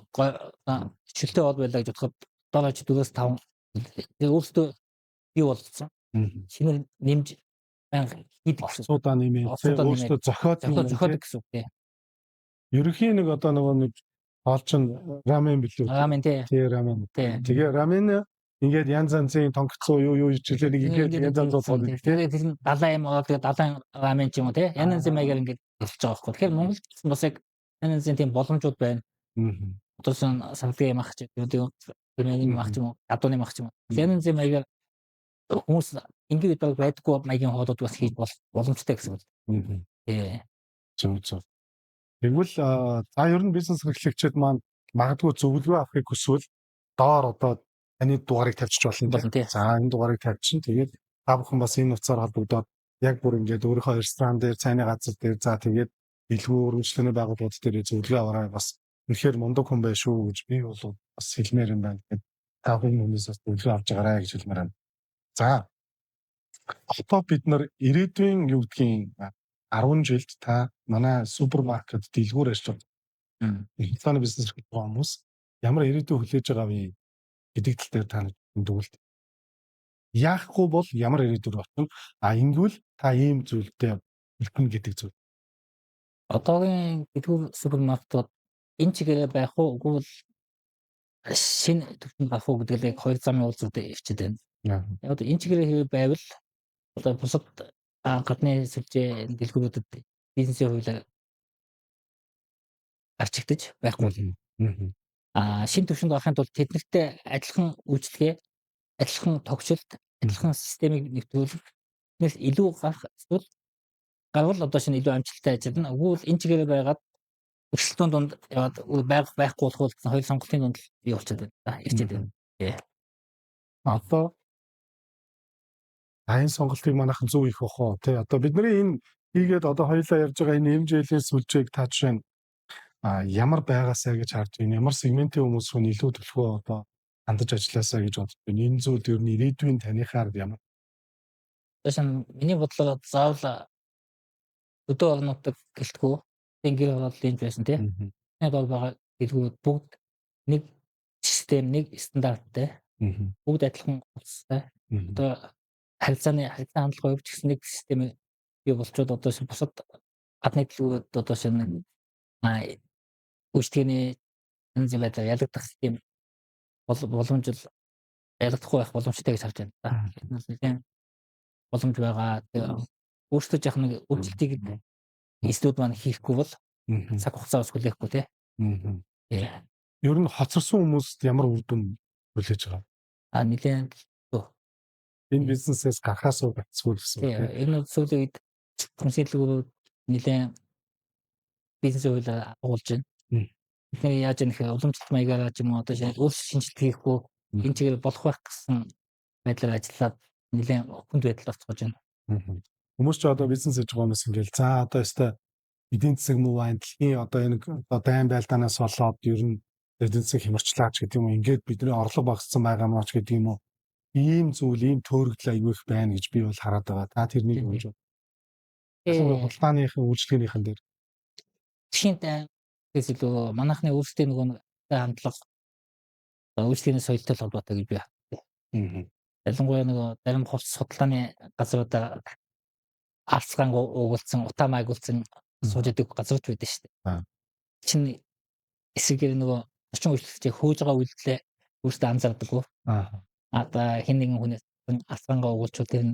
шилтэй хоол байлаа гэж бодоход 7-4-5 тэгээ өөртөө бий болгоцсон. Шинээр нэмж байнга хийдэг гэсэн. Судаа нэмээ. Өөртөө зохиод гэсэн үг тийм. Ерөнхийн нэг одоо нэг хоолчин рамен билүү. Рамен тий. Рамен. Тэгээ рамен ингээд янз янзын тонгоцоо юу хичээлээ нэг ингээд янз янз болоод тий. Тэгээ тэр 70 юм аа тэгээ 70 рамен ч юм уу тий. Янз янзын маягаар ингээд болчих байгаа байхгүй. Тэгэхээр Монголд бас яг энэ тийм боломжууд байна. Одоо савлын юм ах ч юм уу, юм ах ч юм уу, ядууны ах ч юм уу. Энэ зэм маягаар хүмүүс ингээд байдаггүй маягийн хоолууд бас хийж боломжтой гэсэн үг. Тий. Зөв. Тэгвэл за ер нь бизнес эрхлэгчид маань магадгүй зөвлөгөө авахыг хүсвэл доор одоо таны дугаарыг тавьчих болно тийм. За энэ дугаарыг тавьчихын. Тэгээд та бүхэн бас энэ утсаар холбогдоод яг бүр ингээд өөрийнхөө ресторан дээр, цайны газар дээр за тэгээд дэлгүүр өргөжлөний байгууллагууд дээр зөвлөгөө аваарай. Бас үнэхээр мундаг хүн байх шүү гэж би бол бас хэлмээр юм байна. Тэгээд та бүхэн хүмүүс бас зөвлөгөө авч байгаарай гэж хэлмээр байна. За одоо бид нар ирээдүйн юу гэдгийг 10 жилд та манай супермаркет дэлгүүр ажиллаж хязгааны бизнес эрхлэх хүмүүс ямар ирээдүй хүлээж байгаа вэ гэдэг тал дээр та дүгнэлт. Яахгүй бол ямар ирээдүй болно? Ингэвэл та ийм зүйлдээ хэлбэн гэдэг зүйл. Одоогийн дэлгүүр супермаркетууд энэ чигээр байх уу үгүй бол шинэ төвчөнд гарах уу гэдэг л хоёр замын уулзалтад өвчтэй байна. Яг энэ чигээр байвал одоо бусад гадны сүлжээ дэлгүүрүүдэд бизнесийн хуулиар арчигдаж байхгүй. Шинэ төвшөнд гарахын тулд тэднэртэй адилхан үйлчлэгээ, адилхан тогтчлт, адилхан системийг нэвтрүүлэх нэс илүү гарвал одоо шинэ илүү амжилттай ажиллана. Үгүй энэ чигээр байгаад өрсөлдөөн донд яваад байхгүй болох бол хоёр сонголтын донд бий болчиход байна. Ирчээд байна. Одоо энэ сонголтыг манайхан зөв их бохоо тий. Одоо бидний энэ хийгээд одоо хоёулаа ярьж байгаа энэ хэмжээлийн сүлжээг та жишээ нь ямар байгаасаа гэж харж байна. Ямар сегментийн хүмүүс хүн илүү төлөвлөгөө одоо хандаж ажилласаа гэж бодож байна. Энэ зүйл ер нь ирээдүйн танихаар ямар? Тэшин миний бодлоор заавал өдөө орнуудад гэлтгүү гэр хорооллын байсан тий. Энэ бол байгаа дэлгүүрүүд бүгд нэг систем, нэг стандарттай. Бүгд адилхан хувцастай. Одоо харилцааны хандлага хувьд ч гэсэн нэг систем бий болчиход одоо бусад гадны дэлгүүрүүд одоо шинэ үйлчлэгээний энэ байдлаар ялагдах систем боломжтой ялагдахгүй байх боломжтой гэж харж байна. Нэгэн боломж байгаа. Өөрсдөө яг нэг үйлчлэлтийг эслүүд маань хийхгүй бол цаг хугацаа ус хүлээхгүй тий. Ер нь хоцорсон хүмүүст ямар үр дүн хүлээж байгаа? Нэлээд энэ бизнесээс гарахаас бацгүй гэсэн үг. Энэ сүүлийн үед консалтингууд нэлээд бизнес хуулиар агуулж байна. Бидний яаж нэг уламжлалт маягаар ч юм уу одоо өөрсдөө шинжилгээ хийхгүй энэ чигээр болох байх гэсэн байдлаар ажиллаад нэлээд хүнд байдал болцоож байна. Хүмүүс ч одоо бизнес хийж байгаа хүмүүс ингээл за одоо өстой эдийн засаг муу байна. Дэлхийн одоо энэ дайн байлдаанаас болоод ер нь эдийн засаг хямрчлаач гэдэг юм уу. Ингээд бидний орлого багассан байгаа маач гэдэг юм уу. Ийм зүйл, ийм төөрөгдөл аягүй их байна гэж би бол хараад байгаа. Та тэрнийг хэлж байна. Хулгааныхын үйлчлэгнийхэн дээр Дэлхийн дайнээс илүү манайхны өөрсдийн нөгөө хандлага үйлчлэгээний соёлтой холбоотой гэж би хардаг. Ялангуяа нөгөө зарим хувц судалгааны газруудаа алцгаан уугуулсан, утаа майгуулсан сууж идэг газрууд байдаг шүү дээ. Чин эсрэгээр нөгөө орчин үйлчлэгчийг хөөж байгаа үйлдэлээ өөрсдөө анзаардаггүй. Одоо хэн нэгэн хүнээс алцгаангаа уугуулчвал тэр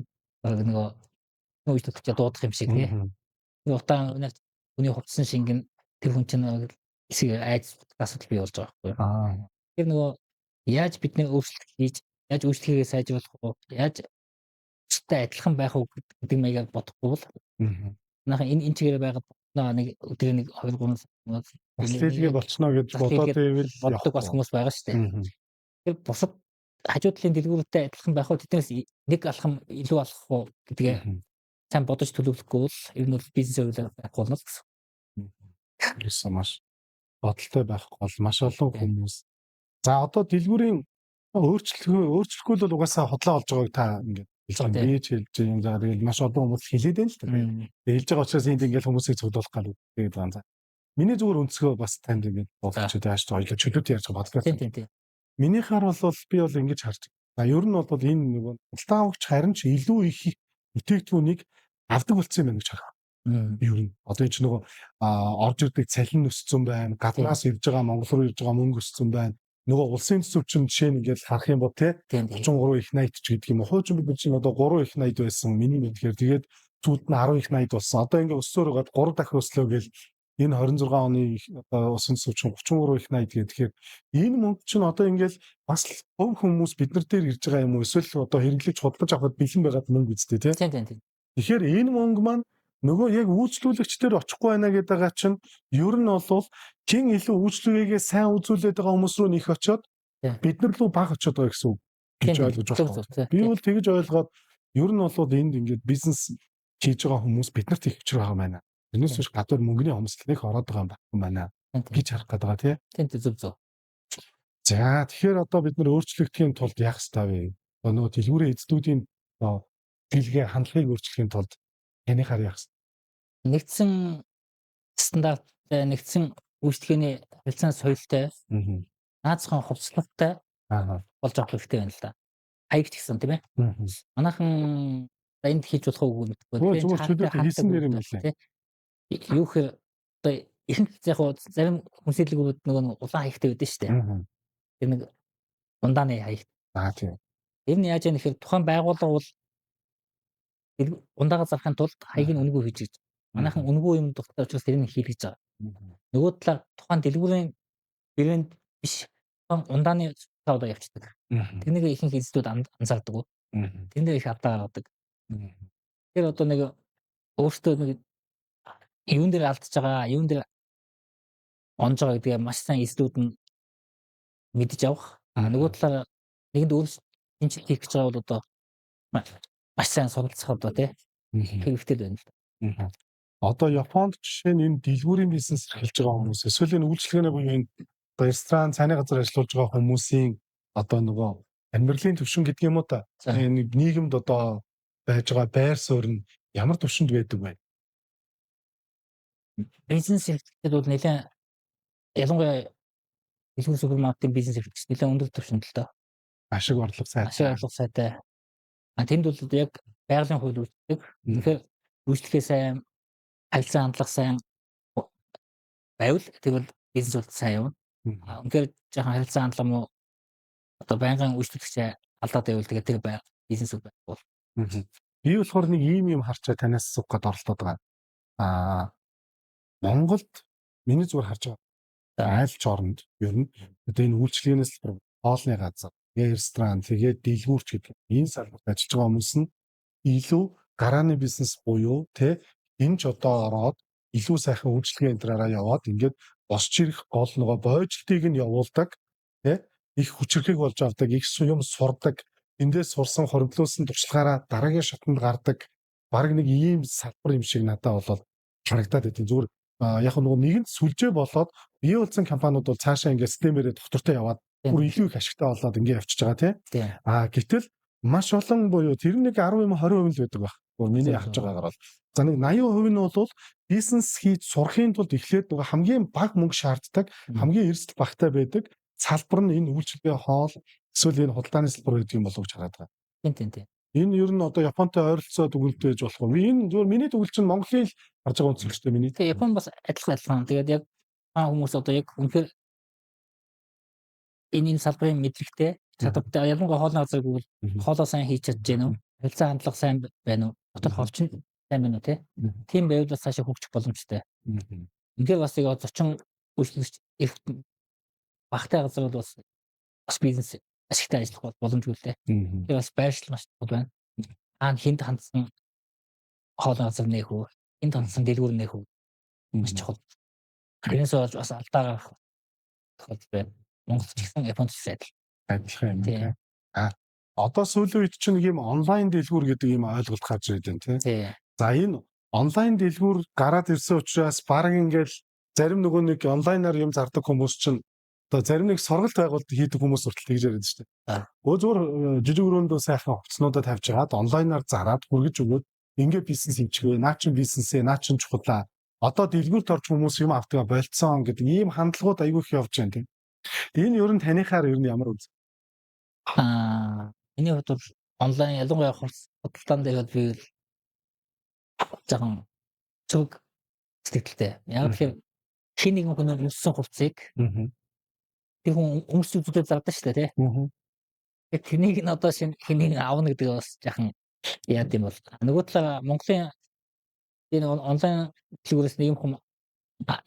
нөгөө үйлчлэгчээ дуудах юм шиг тийм. Утаа хүний хувцсан шингэн тэр хүн чинь эсрэг айц асуудал бий болж байгаа байхгүй. Тэр нөгөө яаж бидний өөрчлөлт хийж, яаж үйлчлэгээ сайжруулах вэ? Яаж өстэй адилхан байх уу гэдэг маягаар бодохгүй бол манайхан энэ чигээр байгаад нэг өдөр нэг 2 3 хэлгээ болчихно гэж бодоод ивэл боддог бас хүмүүс байгаа шүү дээ. Тэр бусад хажуу талын дэлгүүртэй адилхан байх уу тэднээс нэг алхам илүү алах уу гэдгээ сайн бодож төлөвлөхгүй бол ер нь бол бизнес хуулиар байхгүй болно гэсэн. Юусан маш бодолтой байхгүй бол маш олон хүмүүс. За одоо дэлгүүрийн өөрчлөхгүй бол угаасаа хотлоо олж байгааг та ингээд хэлж юм за тэгэл маш олон хүмүүс хэлээд байна л та. Хэлж байгаа учраас энд ингээд хүмүүсийг цуглуулах гал тэгээд байна. Миний зүгээр өнцгөө бас танд ингээд бодож яаж хоёул чөлөөт ярьж байгаа бодлоо. Тийм. Минийхаар бол би бол ингэж харж байна. Ер нь бол энэ нөгөө худалдаавч харин ч илүү их бүтээгдэхүүнийг авдаг болсон юм байна гэж харах. Ер нь одоо энэ ч нөгөө орж ирдэг цалин өссөн байна. Гаднаас ирж байгаа Монгол руу ирж байгаа мөнгө өссөн байна. Нөгөө улсын төсөвчин жишээ нь ингээд харах юм бол тий 33 их 80 ч гэдэг юм уу. Хуучин бид чинь одоо 3 их 80 байсан. Миний мэдхээр тэгээд зүуд нь 10 их 80 болсон. Одоо ингээд өссөөр гад 3 дахин өслөө гэл энэ 26 оны одоо усан цэвчин 33 их 80 гэдэг. Тэгэхээр энэ мөнгө чинь одоо ингээл бас хувь хүмүүс бид нар дээр ирж байгаа юм уу? Эсвэл одоо хэрэглэж худалдаж авахд бэлэн байгаад мөнгө үстэй тий. Тийм. Тэгэхээр энэ мөнгө маань нөгөө яг үйлчлүүлэгчдэр очихгүй байна гэдэг байгаа чинь ер нь бол чин илүү үйлчлүүлгээгээ сайн үзүүлээд байгаа хүмүүс рүү нэх очиод бид нар рүү баг очиод байгаа гэсэн үг гэж ойлгож байна. Би бол тэгж ойлгоод ер нь бол энд ингээд бизнес хийж байгаа хүмүүс биднэрт их хүчрэг байгаа юм байна. Энэс биш гадуур мөнгөний хомсдолыг ороод байгаа юм байна гэж харах гэдэг байгаа тий. Тийм зөв. За тэгэхээр одоо бид нар өөрчлөгдөхийн тулд яах ёстой вэ? Нөгөө дэлгүүрийн эзэдүүдийн дэлгээ хандлагыг өөрчлөхийн тулд танихаар яах ёстой? Нэгдсэн стандарттай, нэгдсэн үйлчлэгээний харилцааны соёлтой, наацхан хувцастай болж авах хэрэгтэй байна л да. Хаяг ч гэсэн тийм ээ. Манайхан энд хийж болох үгүй зүгээр хийсэн нэр юм лээ. Юу гэхээр одоо ихэнх яг зарим хүнсэлгүүд нөгөө улаан хаягтай байдаг шүү дээ. Тэр нэг ундааны хаяг. Тийм. Тэр нь яаж яах гэхээр тухайн байгууллага бол ундаага зарахын тулд хаяг нь үнэгүй хийж гэж. Манайхан үнэгүй юм дутагдаж учраас тэр нь хийлгэж байгаа. Нөгөө талаар тухайн дэлгүүрийн брэнд биш ундааны одоо явчихдаг. Тэрнийг ихэнх эзэдүүд анзаардаг. Тэрнээ их алдаа гаргадаг. Тэр одоо нэг өөртөө нэг юун дээр алдчихж байгаа, юун дээр онж байгаа гэдгээ маш сайн эзэдүүд нь мэдж авах. Нөгөө талаар нэгэнд өөрсдөө хийх гэж байгаа бол одоо маш сайн суралцах одоо тий хэрэгтэй байна л да. Одоо Японд жишээ нь энэ дэлгүүрийн бизнес эрхэлж байгаа хүмүүс эсвэл энэ үйлчлэгээний буюу энэ ресторан, цайны газар ажиллаж байгаа хүмүүсийн одоо нөгөө амьдралын түвшин гэдэг юм уу та энэ нийгэмд одоо байж байгаа байр суурь нь ямар түвшинд байдаг вэ? Бизнес эрхлэлд бол нэлээд ялангуяа дэлгүүр супермаркетын бизнес эрхлэгч нэлээд өндөр түвшинд л доо. Ашиг орлого сайтай. Тэнд бол яг байгалийн хууль үүсдэг. Тэгэхээр үйлчлэгээ сайн, харилцаа хандлага сайн байвал тэгвэл бизнес бол сайн явна. Үнэхээр жоохон харилцаа хандлага муу одоо байнгын үйлчлэгч алдаад байвал тэгээд тэр бизнес бол. Би болохоор нэг ийм юм харчаа танаас асуух гээд оролдоод байгаа. Монголд миний зүгээр харж байгаа айл ч оронд ер нь одоо энэ үйлчлэгээнээс хоолны газар, ресторан, тэгээд дэлгүүрч гэдэг энэ салбарт ажиллаж байгаа хүмүүс нь илүү гарааны бизнес буюу энэ ч одоо ороод илүү сайхан үйлчлэгээ энтраараа яваад ингээд босч ирэх гол нөгөө бойжлтыг нь явуулдаг их хүчрхэг болж авдаг, их юм сурдаг, эндээс сурсан хоригдлуулсан туршлагаараа дараагийн шатанд гардаг баг нэг ийм салбар юм шиг надад болоод харагдаад байдیں۔ Зүгээр яг нөгөө нэгэнд сүлжээ болоод бий болсон компаниуд бол цаашаа ингээд системээрээ доктортой яваад бүр илүү их ашигтай болоод ингээд явчихж байгаа тийм. Гэтэл маш олон буюу тэр нэг 10%, 20% л байдаг баг. Миний харж байгаагаар бол за нэг 80% нь бол бизнес хийж сурахын тулд эхлээд нөгөө хамгийн бага мөнгө шаарддаг, хамгийн эрсдэл багтай байдаг салбар нь энэ үйлчлэгээ хоол эсвэл энэ худалдааны салбар гэдэг юм болов уу гэж хараад байгаа. Тийм. Энэ ер нь одоо Японтой ойролцоод өгүүлдэж болох юм. Энэ зөвхөн миний төгөл чинь Монголын харж байгаа үнэлгээтэй миний. Тэгээ Япон бас адилхан. Тэгээд яг хүмүүс одоо яг үнэхээр энэ салбарын мэдлэгтэй чадвартай ялангуяа хоолны газар гэвэл хоолоо сайн хийж чадж гэнэ үү? Харилцаа хандлага сайн байна уу? Дотор ховчин сайн байна уу те? Тийм байвал бас цаашаа хөгжих боломжтой. Ингээд бас яг зочин үйлчлэгч их багтай газар бол бас бизнес ашигтай ажиллах боломжгүй л дээ. Тэгээ бас байршил маш чухал байна. Хинт хандсан хоолны газар нээх үү? Хинт хандсан дэлгүүр нээх үү? Маш чухал. Тэрнээс болж бас алдаа гарах тохиолдол байна. Монгол ч гэсэн Японд ч гэсэн адилхан юм тийм. Одоо сүүлийн үед чинь нэг юм онлайн дэлгүүр гэдэг юм ойлголт гарч ирээд байна тийм. За энэ онлайн дэлгүүр гараад ирсэн учраас баг ингээл зарим нөгөө нэг онлайнаар юм зардаг хүмүүс чинь одоо зарим нэг сургалт байгуулалт хийдэг хүмүүс хүртэл тэгж яриад шүү дээ. Зүгээр жижиг өрөөндөө сайхан хувцснуудаа тавьж хагаад онлайнаар зараад хүргэж өгөөд ингээ бизнес хийчихвээ. Наа чин бизнесээ, наа чин чухлаа. Одоо дэлгүүрт орж хүмүүс юм автгаа болцсон гэдэг ийм хандлагууд айгүй их явж байна тийм. Энэ ер нь танихаар ер нь ямар үз? Миний хувьд бол онлайн ялангуяа худалдаан дээр би жоохон зүг сэтгэлтэй. Яг л хин нэгэн хүн өмссөн хувцсыг тэр хүн өмсөж үзүүлээд зардаг шүү дээ тийм. Тэрнийг нь одоо хин аавна гэдэг бас жоохон яа гэм бол. Нөгөө талаа Монголын энэ онлайн дэлгүүрээс нэг юм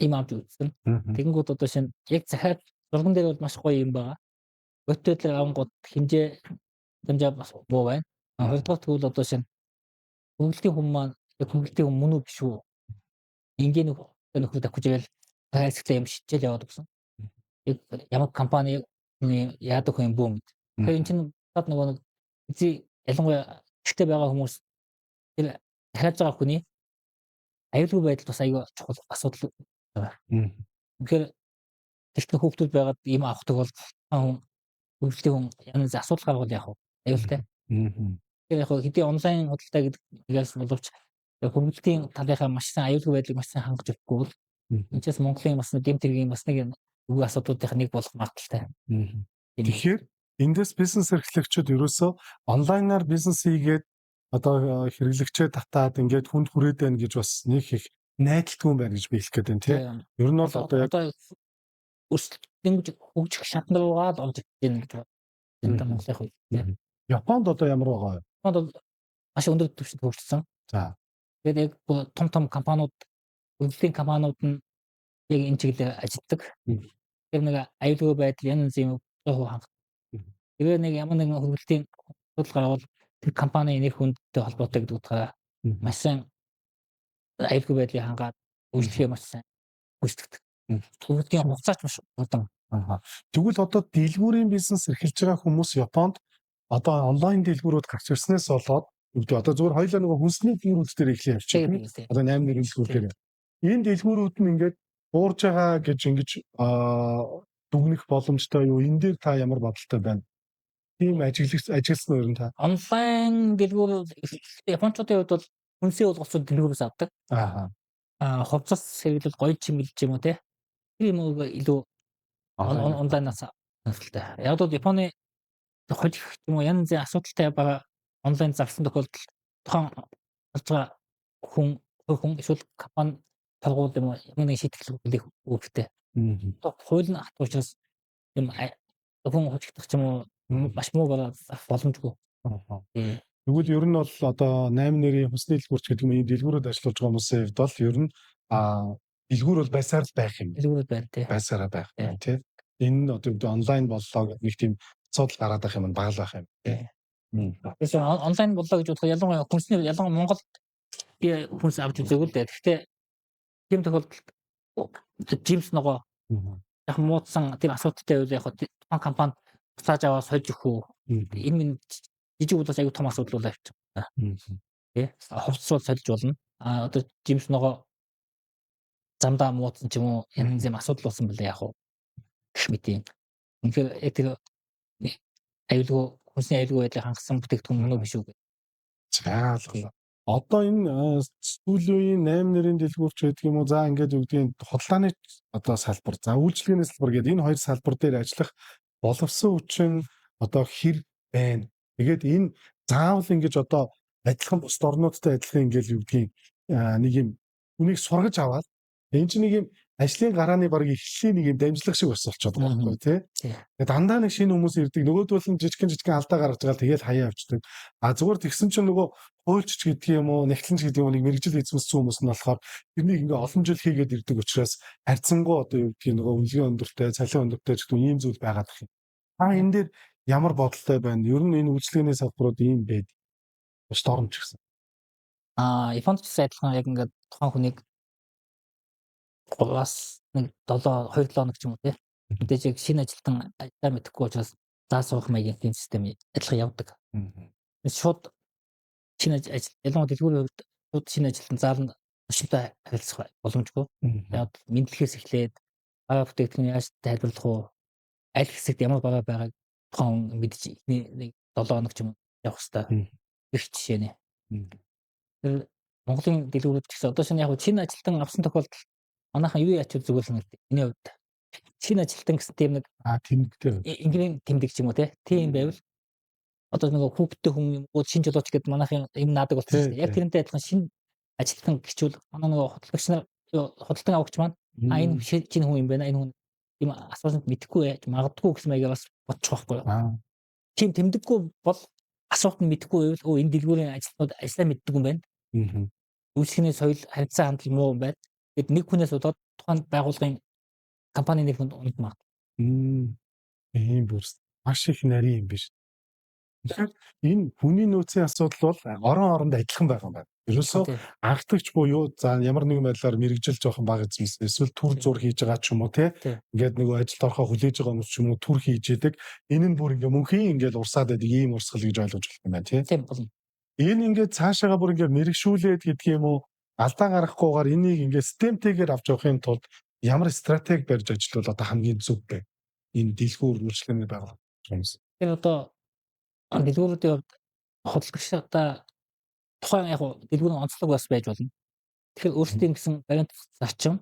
Ийм авч үзсэн. Тэгэнгүүт одоо шинэ яг захиад зурган дээр бол маш гоё юм байгаа. Өтөдлөг авангууд хэмжээ бас муу байна. Хоёрдугаар тэгвэл одоо шинэ хөнгөлтийн хүн маань хөнгөлтийн хүн мөн үү биш үү? Энгийн нөхөр тавьж ивэл хайрцагтай юм шийдэл яваад өгсөн. Яг ямар компани яадаг хүн бүү мэд. Тэгэхээр эн чинь нөгөө нэг ялангуяа ихтэй байгаа хүмүүс тэр дахиад байгаа хүний аюулгүй байдал бас аюул чухал асуудал байна. Тэгэхээр тэгтэн хүүхдүүд байгаад ийм авахдаг бол хөнгөлтийн хүн янз асуудал гаргавал яах вэ? Аюултай. Тэгэхээр яг хэдий онлайн худалдаа гэдгээс боловч хөнгөлтийн талынхаа маш сайн аюулгүй байдлыг маш сайн хангаж өгөхгүй бол энэчээс Монголын бас дэм тэргийн бас нэг үгүй асуудлуудынх нэг болох магадaltaй. Тэгэхээр эндээс бизнес эрхлэгчид ерөөсөө онлайнаар бизнес хийгээд одоо хэрэглэгчээ татаад ингээд хүнд хүрээд байна гэж бас нэг их найдалтгүй юм байна гэж би хэлэх гээд байна тийм. Ер нь бол одоо яг өсөлтөнд хөгжих шатнд руугаа л орж ирж байна гэж байна Монголын хувьд. Японд одоо ямар байгаа вэ? Японд бол маш өндөр түвшинд хөгжсөн. За. Тэгээд яг том компаниуд, хөгжлийн компаниуд нь яг энэ чиглэлээр ажилладаг. Тэр нэг аюулгүй байдал янз юм хангах. Тэгээд нэг ямар нэгэн хөгжлийн асуудал гарвал тэр компани нэр хүндтэй холбоотой гэдэг утгаараа маш сайн аюулгүй байдлыг хангаад үйлчлэгээ маш сайн гүйцэтгэдэг. Хөгжлийн хугацаач маш удаан. Тэгвэл одоо дэлгүүрийн бизнес эрхэлж байгаа хүмүүс Японд одоо онлайн дэлгүүрүүд гарч ирснээс болоод одоо зүгээр хоёулаа нөгөө хүнсний дэлгүүрүүд дээр эхлэх явчих. Одоо 8 дэлгүүр дээр. Энэ дэлгүүрүүд нь ингээд уурж байгаа гэж ингэж дүгнэх боломжтой юу? Энэ дээр та ямар бодолтой байна? Тийм ажилласан уу ер нь та? Онлайн дэлгүүр Япончуудын хувьд бол хүнсээ болгоцсон дэлгүүрээс авдаг. Хувцас хэрэглэл гоё чимэл ч юм уу те. Тэр юм илүү онлайнаас авалтай. Яг бол Японы хожих юм уу янз бүрийн асуудалтай байгаа онлайн зарсан тохиолдолд тухайн болж байгаа хүн эсвэл компани толгууд юм ямар нэг шийтгэл хүлээх үүрэгтэй. Хууль нь хат учраас юм хүн хожигдох ч юм уу маш муу боломжгүй. Тэгвэл ер нь бол одоо 8 нэрийн хүнсний дэлгүүрч гэдэг юм энэ дэлгүүрүүд ажиллаж байгаа хүмүүсийн хувьд бол ер нь дэлгүүр бол байсаар л байх юм. Дэлгүүрүүд байна тий. Байсаараа байх юм тий. Энэ нь одоо онлайн боллоо гэх нэг тийм асуудал гараад байх юм багал байх юм тий. Тэгээс онлайн боллоо гэж бодоход ялангуяа Монголд би хүнс авч үзээгүй л дээ. Гэхдээ тийм тохиолдолд Джимс нөгөө яг муудсан тийм асуудалтай үйл яг тухайн компани буцааж аваад сольж өгөх үү. Энэ жижиг удаас аюу том асуудал болоо явчих. Тий. Хувцсууд сольж болно. Одоо Джимс нөгөө замдаа муудсан ч юм уу янз бүрийн асуудал болсон бэлээ яах вэ? Гэх мэт юм. Тэгэхээр яг тэр аюулгүй хүнсний аюулгүй байдлыг хангасан бүтээгдэхүүн мөн үү биш үү? За одоо энэ сүүлийн 8 нэрийн дэлгүүрч гэдэг юм уу за ингээд үгдгийн хотлооны одоо салбар за үйлчлэгээний салбар гэдэг энэ хоёр салбар дээр ажиллах боловсон хүчин одоо хэр байна. Тэгээд энэ заавал ингэж одоо адилхан бус орнуудтай адилхан ингээд үгдгийн нэг юм үнийг сургаж аваад энэ чинь нэг юм ажлын гарааны баг эхлэлийн нэг юм дамжлах шиг бас болчиход байгаа байхгүй тий. Тэгээд дандаа нэг шинэ хүмүүс ирдэг нөгөөдөл нь жижигхэн алдаа гаргаж байгаа тэгээд хаяа авчдаг. Зүгээр тэгсэн чинь нөгөө хуульч гэдэг юм уу нэгтлэнч гэдэг юм уу нэг мэрэгжил эзэмссэн хүмүүс нь болохоор тэрнийг ингээ олон жил хийгээд ирдэг учраас харьцангуй одоо юу гэдгийг нөгөө үнэлгээ өндөртэй цалин өндөртэй ч гэдэг ийм зүйл байгаад их юм. Энэ дээр ямар бодолтой байна? Ер нь энэ үйлчлэгээний салбарууд ийм байд. Стормч гэсэн. Японд ч адилхан яг ингээд тухайн хүнийг бас нэг 2-7 хоног ч юм уу тий. Мэдээж яг шинэ ажилтан ажиллаа мэдэхгүй учраас заа суух маягийн тийм систем адилхан явдаг. Шууд шинэ ажил ялангуяа дэлгүүрийн хувьд шууд шинэ ажилтан заавал өшөлтөй харилцах боломжгүй. Яг мэдлэгээс эхлээд бага бүтээгдэхүүн яаж тайлбарлах уу? Аль хэсэгт ямар бага байгааг тухайн мэдж нэг 7 хоног ч юм уу явах хэрэгтэй. Их жишээ нэ. Тэр Монголын дэлгүүрүүд ч гэсэн одоо шинэ яг шинэ ажилтан авсан тохиолдолд манайхан юу яач зүгээр санагдав. Миний хувьд шинэ ажилтан гэсэн тийм нэг тэмдэгтэй. Ингийн тэмдэг ч юм уу тийм байвал одоо нэг хүүхдтэй хүн юм уу шинэ жолооч гэдэг манайхан юм наадаг болсон шүү дээ. Яг тэрнтэй адилхан шинэ ажилтан гिचүүл манай нэг хөдөлгөгч нар хөдөлтөн авагч маань энэ шинэ хүн юм байна. Энэ хүн юм асуултанд мэдэхгүй байж магадгүй гэсэн маягаар бас бодчих واخгүй юу. Тийм тэмдэггүй бол асуулт нь мэдэхгүй байвал энэ дэлгүүрийн ажилтнууд ажиллаа мэддэг юм байна. Үйлчлэгээний соёл харилцаа хандлага муу юм байна. Гэт нэг хүнээс удаад тухайн байгууллагын компани нэгэнд ундмаг. Ийм бүр маш их нарийн юм биш. Тэгэхээр энэ хүний нөөцийн асуудал бол орон оронд адилхан байгаа юм байна. Ерөөсөө анхдагч буюу за ямар нэгэн байдлаар мэрэгжил жоохон бага эзэмс эсвэл түр зур хийж байгаа ч юм уу те. Ингээд нөгөө ажилд орохоо хүлээж байгаа хүмүүс ч юм уу түр хийж идэг. Энэ нь бүр ингээ мөнхийн ингээд урсаад байдаг ийм урсгал гэж ойлгож болох юм байна тий. Тийм болно. Энэ ингээд цаашаага бүр ингээ мэрэгшүүлээд гэдэг юм уу алдаа гаргахгүйгээр энийг ингээ системтэйгээр авч явахын тулд ямар стратеги барьж ажиллавал одоо хамгийн зөв бэ? Энэ дэлгүүр үйлчлэгээний байгууллага хүмүүс. Тэгэхээр одоо дэлгүүрүүдийн хувьд худалдагчдаа тухайн яг дэлгүүрийн онцлог бас байж болно. Тэгэхээр өөрсдийн гэсэн баримт зарчим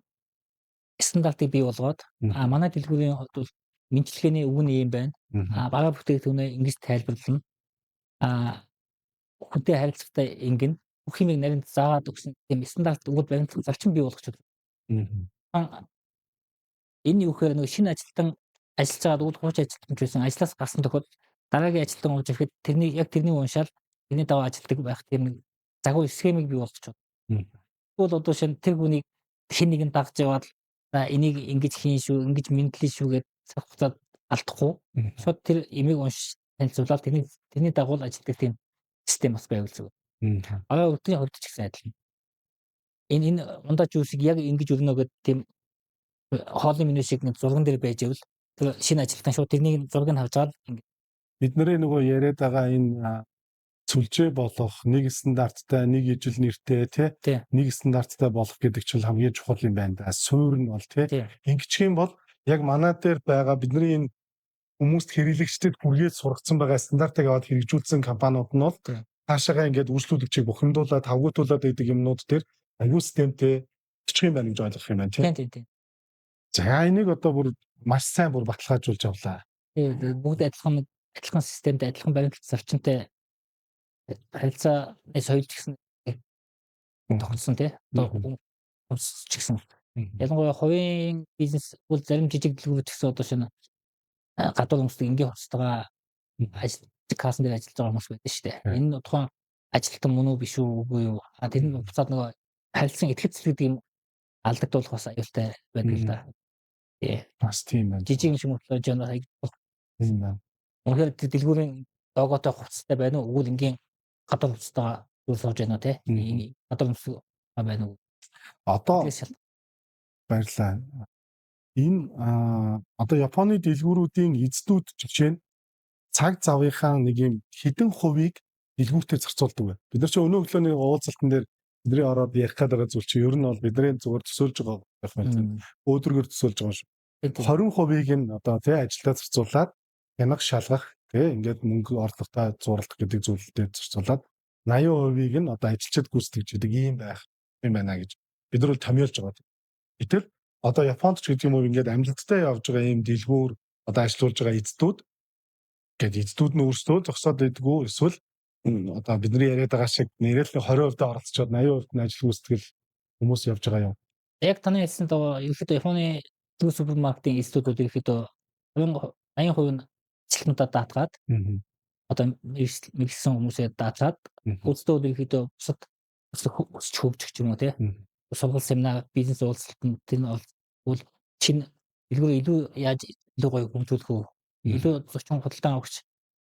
стандартыг бий болгоод манай дэлгүүрийн хувьд бол мэдлэгээний үг нь юм байна. Бага бүтээгдэхүүнээ ингэж тайлбарлана. Хүнтэй харилцагтай ингэн бүх юмыг нарийн заагаад өгсөн тийм стандарт өгөөд баримт зарчим бий болгоч. Энэ юу гэхээр нэг шинэ ажилтан ажиллаж байгаа үйл хууч ажилтнч байсан ажлаас гарсан тохиолдолд дараагийн ажилтан ууж ирэхэд тэрний яг тэрний уншаал тэрний даваа ажилтдаг байх тийм нэг загвар схемийг бий болгоч. Тэгвэл одоо шинэ тэр хүнийг хэн нэгэн дагж яваад за энийг ингэж хийн шүү, ингэж мэдлээ шүү гэж цаг хугацаад алдахгүй. Шууд тэр имийг унш танилцуулаад тэрний дагуу ажилладаг тийм систем бас байвал зүгээр. Өдөртний хувьд ч гэсэн адилхан. Энэ ундаа жүүсийг яг ингэж өрнө гэдэг тийм хоолны меню шиг нэг зурган дээр байж ивэл тэр шинэ ажилтан шууд тэрний зургийг авч аваад бид нарын нөгөө яриад байгаа энэ сүлжээ болох нэг стандарттай нэг ижил нэртэй тий нэг стандарттай болох гэдэг чинь хамгийн чухал юм байна да. Суурь нь бол тий ингэчих юм бол яг манай дээр байгаа бидний энэ хүмүүст хэрэглэгчдэд хүргээд сургацсан байгаа стандартыг аваад хэрэгжүүлсэн компаниуд нь бол цаашаага ингээд үйлчлүүлэгчийг бухимдуулаад тавгуутуулаад байдаг юмнууд дээр аюул системтэй бичих юм байна гэж ойлгох юм байна тий. За энийг одоо бүр маш сайн бүр баталгаажуулж авлаа. Бүгд адилхан системтэй адилхан баримт зарчимтай харилцааны соёл гэсэн тогтсон тий. Ч гэсэн. Ялангуяа хувийн бизнес бол зарим жижиг дэлгүүрүүд гэсэн одоо шинэ гадуур хүмүүстэй ингийн хувцастайгаа ажил кассан дээр ажиллаж байгаа хүмүүс байдаг шүү дээ. Энэ тухайн ажилтан мөн үү биш үгүй юу? Тэр нь буцаад нөгөө харилцан итгэц гэдэг юм алдагдуулах бас аюултай байдаг л да. Бас тийм байна. Жижиг юм болоо жоо тийм байна. Үнэхээр дэлгүүрийн логотой хувцастай байна уу? Өгвөл ингийн гадуур хувцастайгаа юу сууж байна те? Гадуур хувцас байна уу? Одоо баярлалаа. Энэ одоо Японы дэлгүүрүүдийн эзэдүүд жишээ нь цаг завынхаа нэг юм хэдэн хувийг дэлгүүртээ зарцуулдаг вэ? Бид нар ч өнөө өглөөний уулзалтан дээр бидний ороод ярих гээд байгаа зүйл чинь ер нь бол бидний зүгээр төсөөлж байгаа байх юм. Өөдрөгөр төсөөлж байгаа шүү. 20%-ийг нь одоо тий ажилдаа зарцуулаад янах шалгах тий ингээд мөнгө орлоготой зурлах гэдэг зүйлүүдэд зарцуулаад 80%-ийг нь одоо ажилчид гүйцэтгэж байдаг ийм байх юм байна гэж бид нар бол томьёолж байгаа. Гэтэл одоо Японд ч гэдэг юм уу ингээд амжилттай явж байгаа ийм дэлгүүр одоо ажиллуулж байгаа эзэдүүд гэдэг эзэдүүд нь өөрсдөө зогсоод байдгүй эсвэл одоо бидний яриад байгаа шиг нэрэл 20% оролцоод 80% нь ажил гүйцэтгэл хүмүүс явж байгаа юм. Яг таны хэлсэнд ерөөхдөө Японы супермаркетын эзэдүүд ерөөхдөө 80% нь ажилтнуудаа даатгаад одоо мэргэжсэн хүмүүсээ даатгаад өөрсдөө ерөөхдөө бусад өсч хөгжих юм уу тий. Сургууль семинар бизнес уулзалтанд тэр нь бол чинь илүү яаж илүү гоё хөгжүүлэх үү? Илүү зочин худалдан авахч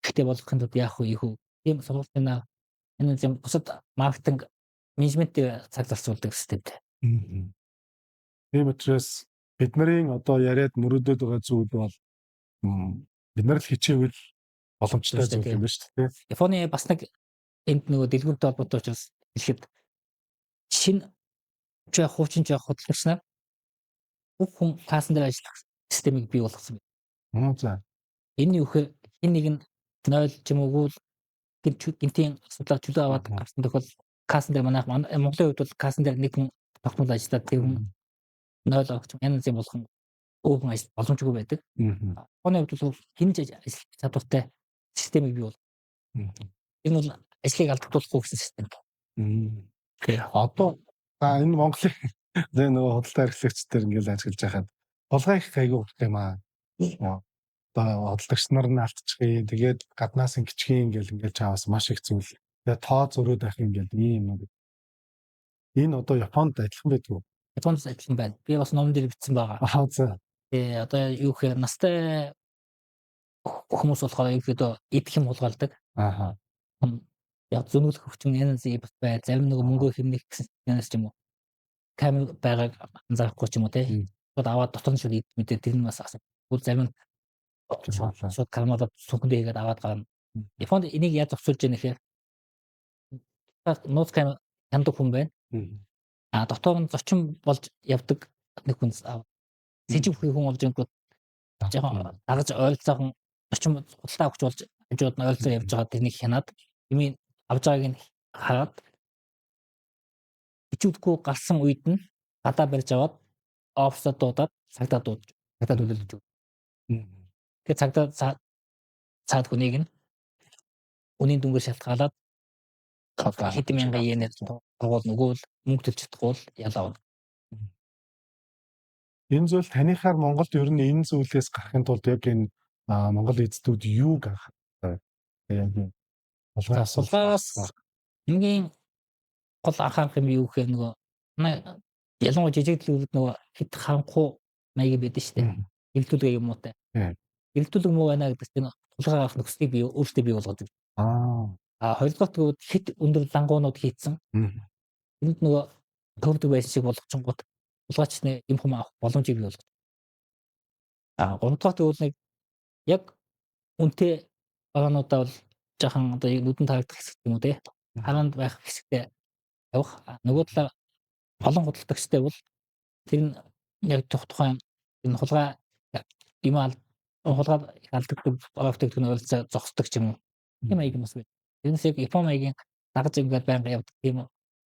ихтэй болгохын тулд яах вэ? Тийм сургууль семинар энэ юм бусад маркетинг менежментийн цаг зарцуулдаг системтэй. Тийм учраас бидний одоо яриад мөрөөдөд байгаа зүйл бол бид нар л хичээвэл боломжтой зүйл юм байна шүү дээ. Японы бас нэг энд нөгөө дэлгүүртэй холбоотой учраас хэлэхэд шинэ хуучин худалдагч нар бүх хүн кассан дээр ажиллах системийг бий болгосон байна. За. Энэ юу гэхээр хэн нэг нь 0 ч юм уу гинтийн асуудлаар чөлөө аваад гарсан тохиол кассан дээр манайх Монголын хувьд бол кассан дээр нэг хүн тогтмол ажиллаад тэр хүн 0 авах юм янз юм болгон өвгөн ажил боломжгүй байдаг. Японы хувьд бол хинж ажиллах чадвартай системийг бий болгосон. Энэ бол ажлыг алдагдуулахгүй гэсэн систем. Одоо энэ Монголын нөгөө худалдаа эрхлэгчдэр ингээл ажиллаж байхад толгой их айгүй урт юм аа. Одоо худалдагч нар нь алдчихъя. Тэгээд гаднаас ингэчгийн ингээл чаавас маш их зүйл. Тэгээд тоо зөрөөд байх ингээл ийм юм. Энэ одоо Японд адилхан байдаг уу? Японд адилхан байна. Би бас номон дээр бичсэн байгаа. За. Одоо юу гэхээр настай хүмүүс болохоор ерөөдөө идэх юм хулгайлдаг. Яг зөнөөлөх хүчин энерги бас бай. Зарим нэг мөнгө хэмнэх гэсэн ч юм уу. Камер байгааг анзаарахгүй ч юм уу те. Шууд аваад дотор нь шууд идэх мэдээ тэр нь бас асуу. Зарим нь шууд кармадад сүхэндээ хийгээд аваад гарна. Японд энийг яаж зохицуулж яах нэхэр нууц камер хяндаг хүн байна. Дотор нь зочин болж явдаг нэг хүн сэжиг бүхий хүн болж ирэнгүүт жоохон дагаж ойролцоохон зочин худалдаа өгч болж хажууд нь ойролцоо явж байгаа тэрнийг хянаад юмыг авж байгааг нь хараад бичүүлэхгүй гарсан үед нь гадаа барьж аваад офсод дуудаад цагдаа төлөвлөж өгнө. Тэгэхээр цагдаа цаад хүнийг нь үнийн дүнгээр шалтгаалаад хэдэн мянган йенээр тургуул нөгөө л мөнгө төлж чадахгүй л ялаа. Энэ зүйл танихаар Монголд ер нь энэ зүйлээс гарахын тулд яг энэ Монгол эзэдүүд юу гэх юм. Сулгаас энгийн гол анхаарах юм юу гэхээр нөгөө ялангуяа жижиг дэлгүүрүүд нөгөө хэд харанхуй маяг байдаг шүү дээ. Илтүүлэг юм уу те. Илтүүлэг муу байна гэдэг чинь тулгаа авах нөхцөлийг би өөртөө бий болгодог. Хоёрдугаар тэгвэл хэд өндөр лангуунууд хийцэн. Энд нөгөө төвдөг байсан шиг болгочингууд тулгаачны юм хүм авах боломжийг бий болгож. Гуравдугаар тэгвэл нэг яг үнэтэй багаануудаа бол жаахан одоо нүдэн таагдах хэсэг юм уу те. Хараанд байх хэсэгтээ явах. Нөгөө талаа олон худалдагчтай бол тэр нь яг тухайн энэ хулгай юм хулгай алдагддаг багтдаг нь ойлцоо зогсдог ч юм уу. Тийм маяг юм бас байна. Тэрнээс яг Япон маягийн дагаж ингээд байнга явдаг тийм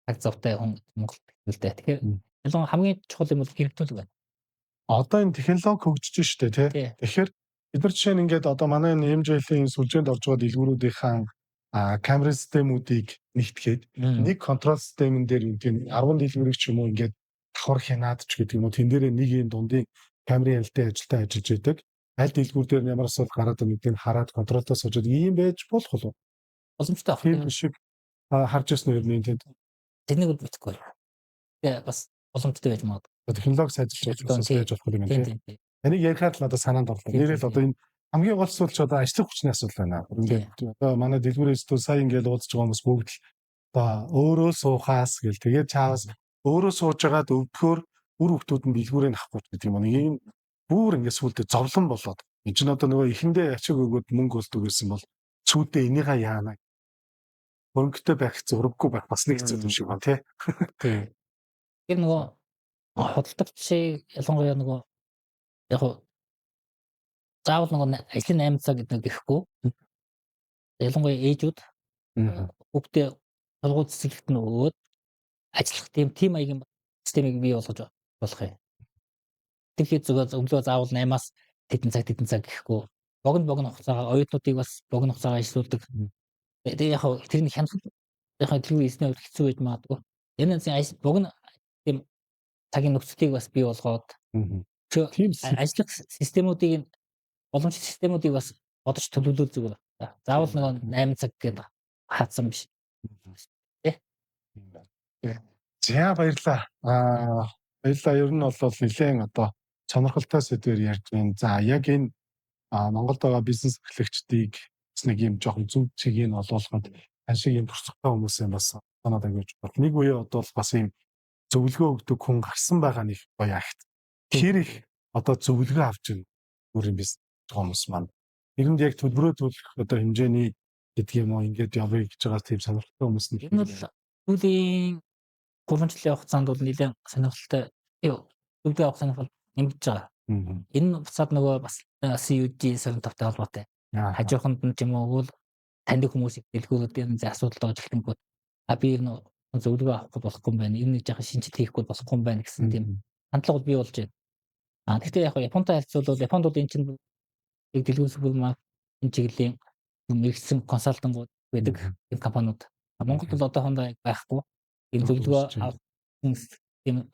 цаг завтай хүн Монголд хэлдэг. Тэгэхээр ялангуяа хамгийн чухал юм бол хэрэгтүүлэг байна. Одоо энэ технологи хөгжиж штэ тий. Тэгэхээр бид нар жишээ нь ингээд одоо манай NMJ-ийн сүлжээнд орж байгаа дэлгүүрүүдийн камера системүүдийг нэгтгэхэд нэг контрол системэн дээр үгүй 10 дэлгүүрийг ч юм уу ингээд давхар хянаад ч гэдэг юм уу тэн дээрээ нэг юм дундын камерын ялтай ажилтаа ажиллаж байдаг. Аль дэлгүүр дээр ямар асуудал гараад байгааг хараад контролдоо сууж ийм байж болох уу? Боломжтой авах юм шиг харж ирсэн юм тийм. Тэнийг мэдхгүй. Тэгээ бас боломжтой байж магадгүй. Технологи сайжруулж байж болох юм байна тийм. Энийг ярихад л надад санаанд орлоо. Нэрэл одоо энэ хамгийн гол зүйл ч одоо ажлын хүчний асуудал байна. Одоо манай дэлгүүрээс туу сая ингээд уудаж байгаа хүмүүс бүгд л одоо өөрөө суухаас гэл тэгээд чаавас өөрөө сууж байгаад өвдөхөөр үр хөвгтүүд нь дэлгүүрээ авахгүй гэдэг юм. Ийм бүр ингээд сүултээ зовлон болоод. Энд чинь одоо нөгөө ихэндээ ачиг өгөөд мөнгө олдог гэсэн бол цүүдээ энийгээ яана. Хөрөнгөтэй байх зураггүй байх бас нэг хэцүү юм шиг байна тий. Тийм. Тэр нөгөө худалдагчийг ялангуяа нөгөө яг заавал нөгөө ажлын 8 цаг гэдэг гэхгүй. Ялангуяа ээжүүд хүүхдээ сургууль цэцэрлэгт нь өгөөд ажиллах тийм маягийн системийг бий болгож болох юм. Тэгэхээр зөвлөө заавал 8-аас тэдэн цаг гэхгүй. Богино хугацаагаар оюутнуудыг бас богино хугацаагаар ажиллуулдаг. Тэгээ яг тэрний хянах яг төлөв эзнээ хэцүү байж магадгүй. Энэ нь богино тийм цагийн нөхцөлийг бас бий болгоод тийм ажиллах системүүдийг боломжтой системүүдийг бас бодож төлөвлөл зүгээр. Заавал нэг 8 цаг гэдэг хаацсан биш. Тэ? За баярлаа. Баярлаа. Ер нь бол нэлээд одоо сонирхолтой сэдвээр ярьж байна. За яг энэ Монголд байгаа бизнес эрхлэгчдийг нэг юм жоохон зөв чигийг нь олуулахад ашиг юм турцтай хүмүүс юм бас санаад агуулж байна. Нэг үе одоо бас юм зөвлөгөө өгдөг хүн гарсан байгаа нэг гоё агт. Тэр их одоо зөвлөгөө авч байна. Өөрийн бизнес хүмүүс маань. Нэгэнд яг төлбөрөө төлөх одоо хэмжээний гэдэг юм уу ингээд явъя гэж байгаа тийм сонирхолтой хүмүүс нь. Энэ бол сүүлийн 3 жилийн хугацаанд бол нэлээд сонирхолтой зөвлөгөө авах сонирхол нэмж байгаа. Энэ буцаад нөгөө бас CUG сөрөнтөвтэй холбоотой. Хажууханд нь ч юм уу таньдаг хүмүүсийг дэлгүүрүүдийн асуудал тооцолтонгууд би энэ зөвлөгөө авахгүй болохгүй юм байна. Энэ жаахан шинжил хийхгүй болохгүй юм байна гэсэн тийм хандлага бий болж байна. Гэхдээ яг Японтай харьцуулбал Японд бол энэ чинь яг дэлгүүр сүлбэр энэ чиглэлийн мэргэжсэн консалтингууд байдаг тийм компаниуд. Монголд бол одоохондоо байхгүй. Энэ зөвлөгөө авах тийм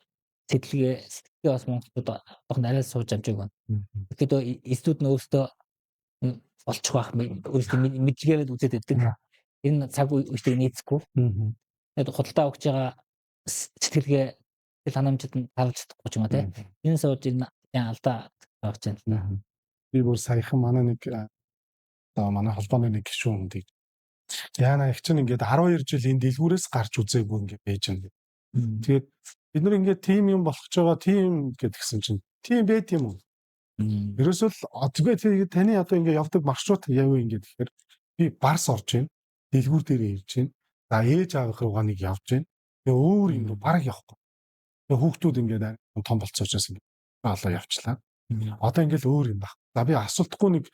сэтгэлгээ бас монголчууд одоохонд арай сууж амжааг байна. Тэгэхээр эсдүүд нь өөрсдөө олчих байх өөрсдөө мэдлэгээр үзээд байдаг. Энэ цаг үеийг нийцэхгүй. Тэгээд худалдаа өгч байгаа сэтгэлгээ тэл ханамжид нь тавж чадахгүй ч юм уу те. Энэс болж энэ алдаа авч байна. Би бүр саяхан манай нэг манай холбооны нэг гишүүн хүнд яана их чинь ингээд 12 жил энэ дэлгүүрээс гарч үзээгүй ингээд байж байна. Тэгээд бид нар ингээд тим юм болгож байгаа тим гэдгсэн чинь тим байт юм уу? Ерөөсөө л таны одоо ингээд явдаг маршрут яв вэ ингээд тэгэхээр би барс орж байна. Дэлгүүр дээр ирж байна. За ээж аавынх руугаа нэг явж байна. Тэгээ өөр юм руу бараг явахгүй. Тэгээ хүүхдүүд ингээд том болцоочоос ингээд олоо явчлаа. Одоо ингээд өөр юм баг. За би асуултахгүй нэг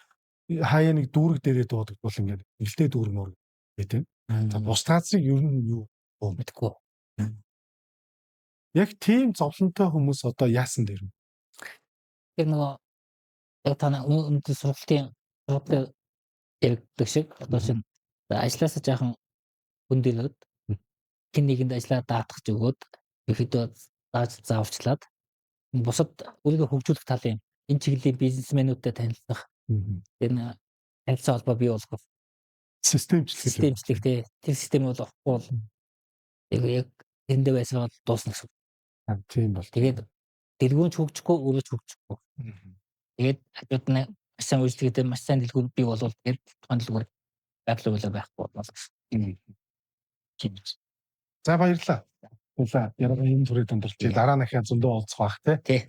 хаяа нэг дүүрэг дээрээ дуудаг бол ингээд гэлтэй дүүрэг мөр гэдэг. За бусдаацыг ер нь юу мэдгүй. Яг тийм зовлонтой хүмүүс одоо яасан дээр юм. Тэр нөгөө яг таны өндөр сургалтын яригддаг шиг одоо чинь ажилласаа жаахан хөндөлөд хин нэгэнд ажиллаа даатгах өгөөд ихэдөө зааж заавчлаад бусад өөрийгөө хөгжүүлэх талын энэ чиглэлийн бизнесмэнүүдтэй танилцах энэ харилцаа холбоо бий болгох системчлэг тий тэр систем бол орохгүй бол яг эндээ байсан бол дуусна гэсэн. Тийм бол. Тэгээд дэлгүүрч хөгжихгүй өөрөө ч хөгжихгүй. Тэгээд хажууд нь маш сайн үйлчлэгээд маш сайн дэлгүүр бий болвол тэгээд тухайн дэлгүүр байрлал байхгүй болно гэсэн. За баярлалаа. Ярга юм түрээ дундалж дараа дахиад зөндөө уулзах бах тий.